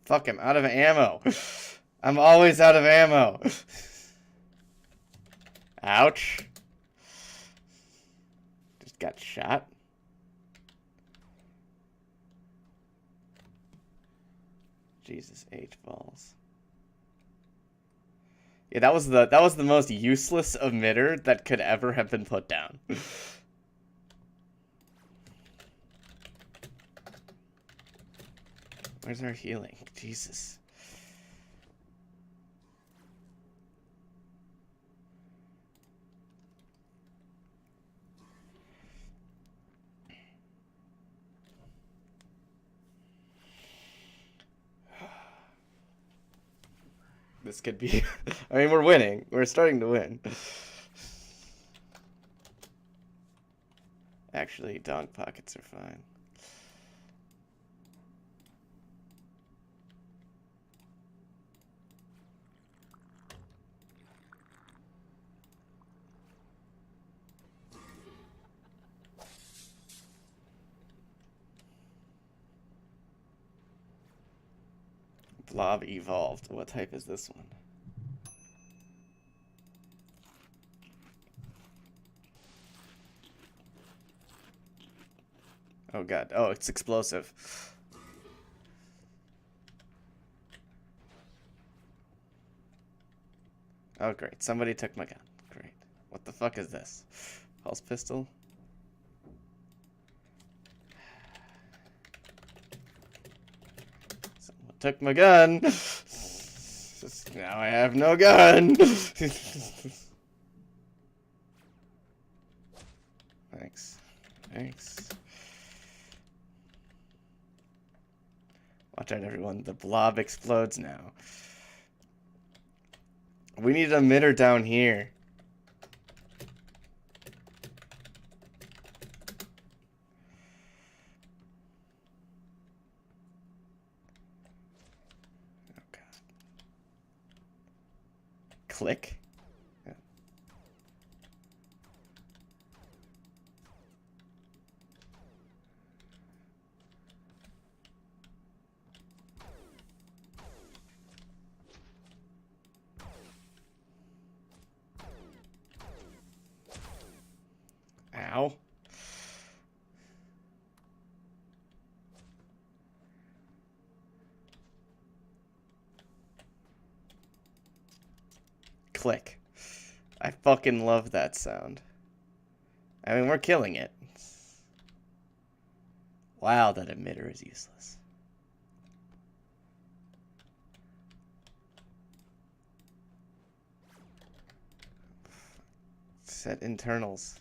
Fuck, I'm out of ammo. I'm always out of ammo. Ouch. Just got shot. Jesus H balls. Yeah, that was the most useless emitter that could ever have been put down. Where's our healing? Jesus. This could be... I mean, we're winning. We're starting to win. Actually, dog pockets are fine. Blob evolved. What type is this one? Oh god. Oh, it's explosive. Oh great. Somebody took my gun. Great. What the fuck is this? Pulse pistol? Someone took my gun. Now I have no gun. Thanks. Thanks. Watch out, everyone. The blob explodes now. We need a emitter down here. Oh, God. Click. Yeah. Ow. Click. I fucking love that sound. I mean, we're killing it. Wow, that emitter is useless. Set internals.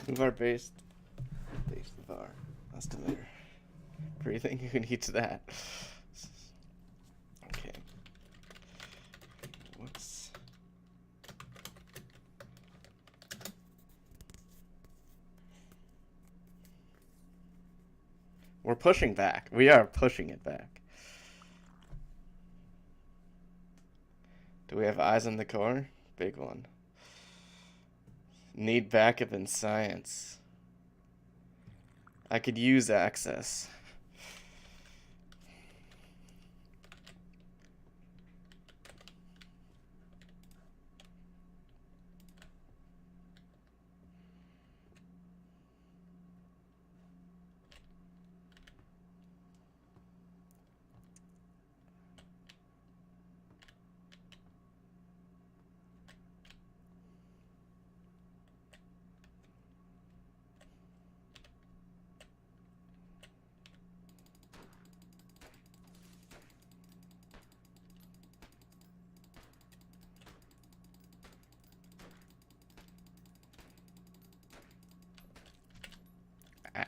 Move our base of our estimator. Breathing, who needs that? Okay. Whoops. We're pushing back. We are pushing it back. Do we have eyes on the core? Big one. Need backup in science. I could use access.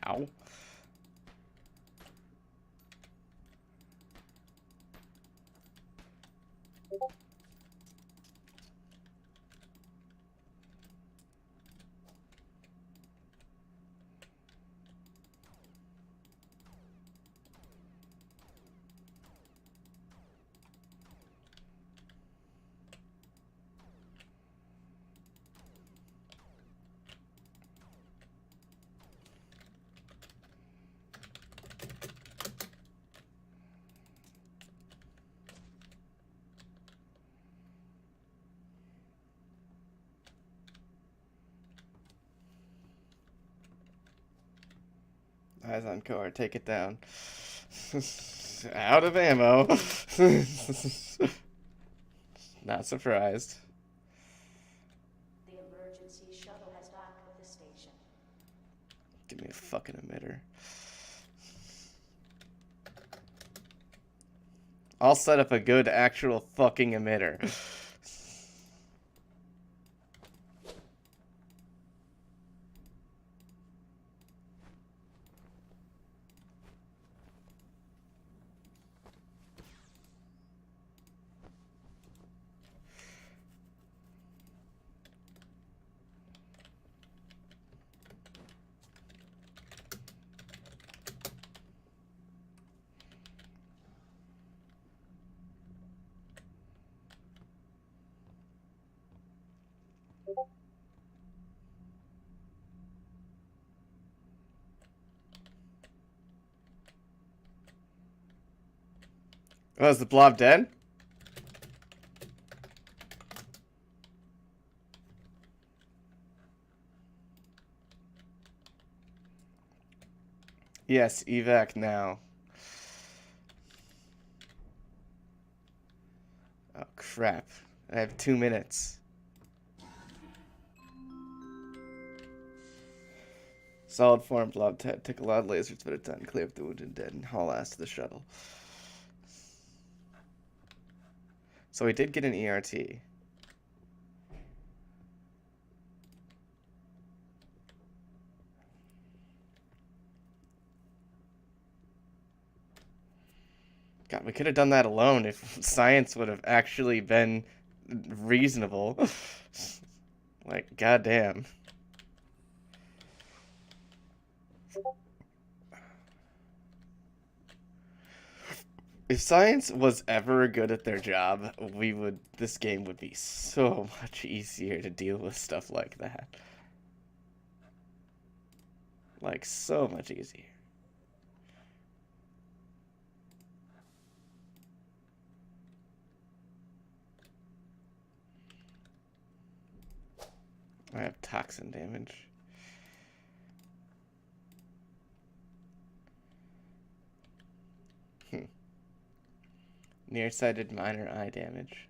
Ow. Eyes on core, take it down. Out of ammo. Not surprised. The emergency shuttle has docked with the station. Give me a fucking emitter. I'll set up a good actual fucking emitter. Oh, is the blob dead? Yes, evac now. Oh, crap. I have 2 minutes. Solid form blob type. Take a lot of lasers, but it's done. Clear up the wounded dead and haul ass to the shuttle. So we did get an ERT. God, we could have done that alone if science would have actually been reasonable. Like, goddamn. If science was ever good at their job, this game would be so much easier to deal with stuff like that. Like, so much easier. I have toxin damage. Nearsighted minor eye damage.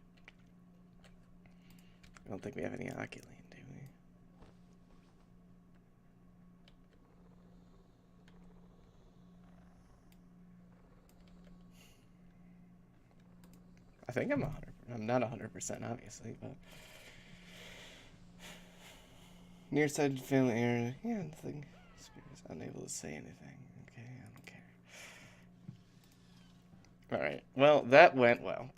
I don't think we have any oculine, do we? I think I'm 100. I'm not 100%, obviously, but nearsighted failure. Yeah, nothing. Spirit's unable to say anything. Okay, I don't care. All right. Well, that went well.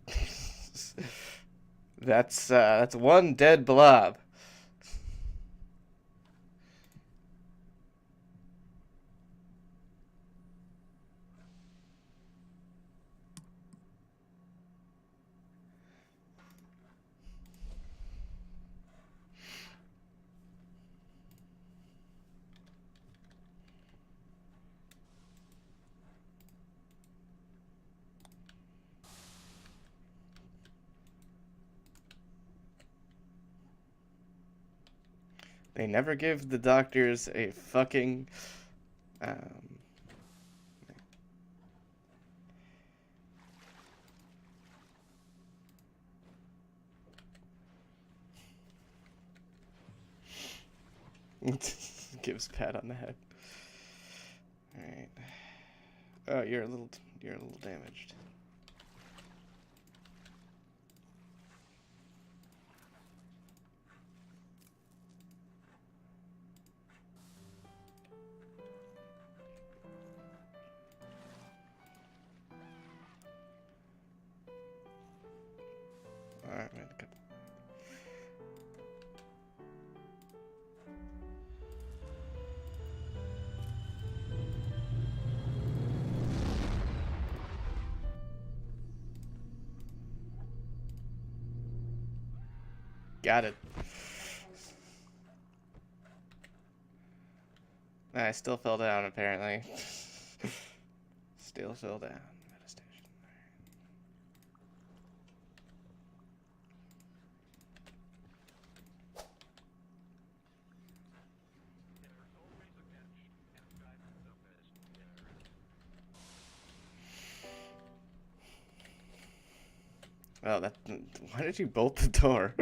That's one dead blob. They never give the doctors a fucking gives pat on the head. All right. Oh, you're a little damaged. All right, man. Got it. I still fell down, apparently. Still fell down. Metastation. Oh, that. Why did you bolt the door?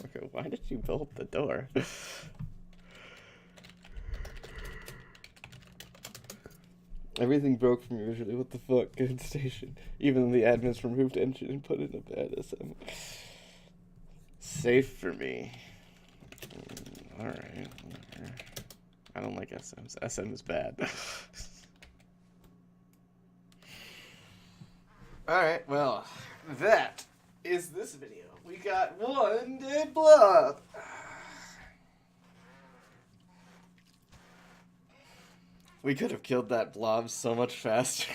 Okay, why did you bolt the door? Everything broke from usually. What the fuck? Good station. Even the admins removed engine and put in a bad SM. Safe for me. Alright. I don't like SMs. SM is bad. Alright, well, that is this video. We got one dead blob. We could have killed that blob so much faster.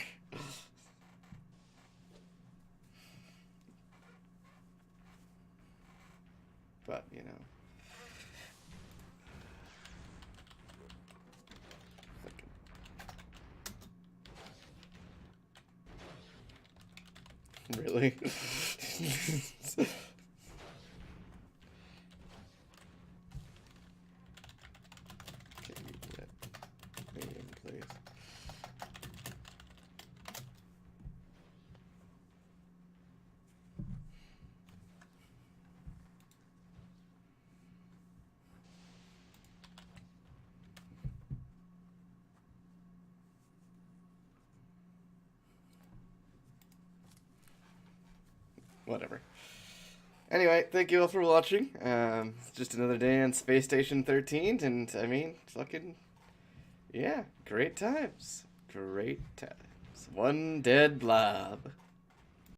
Really? Can you let me in, please? Whatever. Anyway, thank you all for watching. Just another day on Space Station 13, and I mean, fucking, yeah, great times. Great times. One dead blob.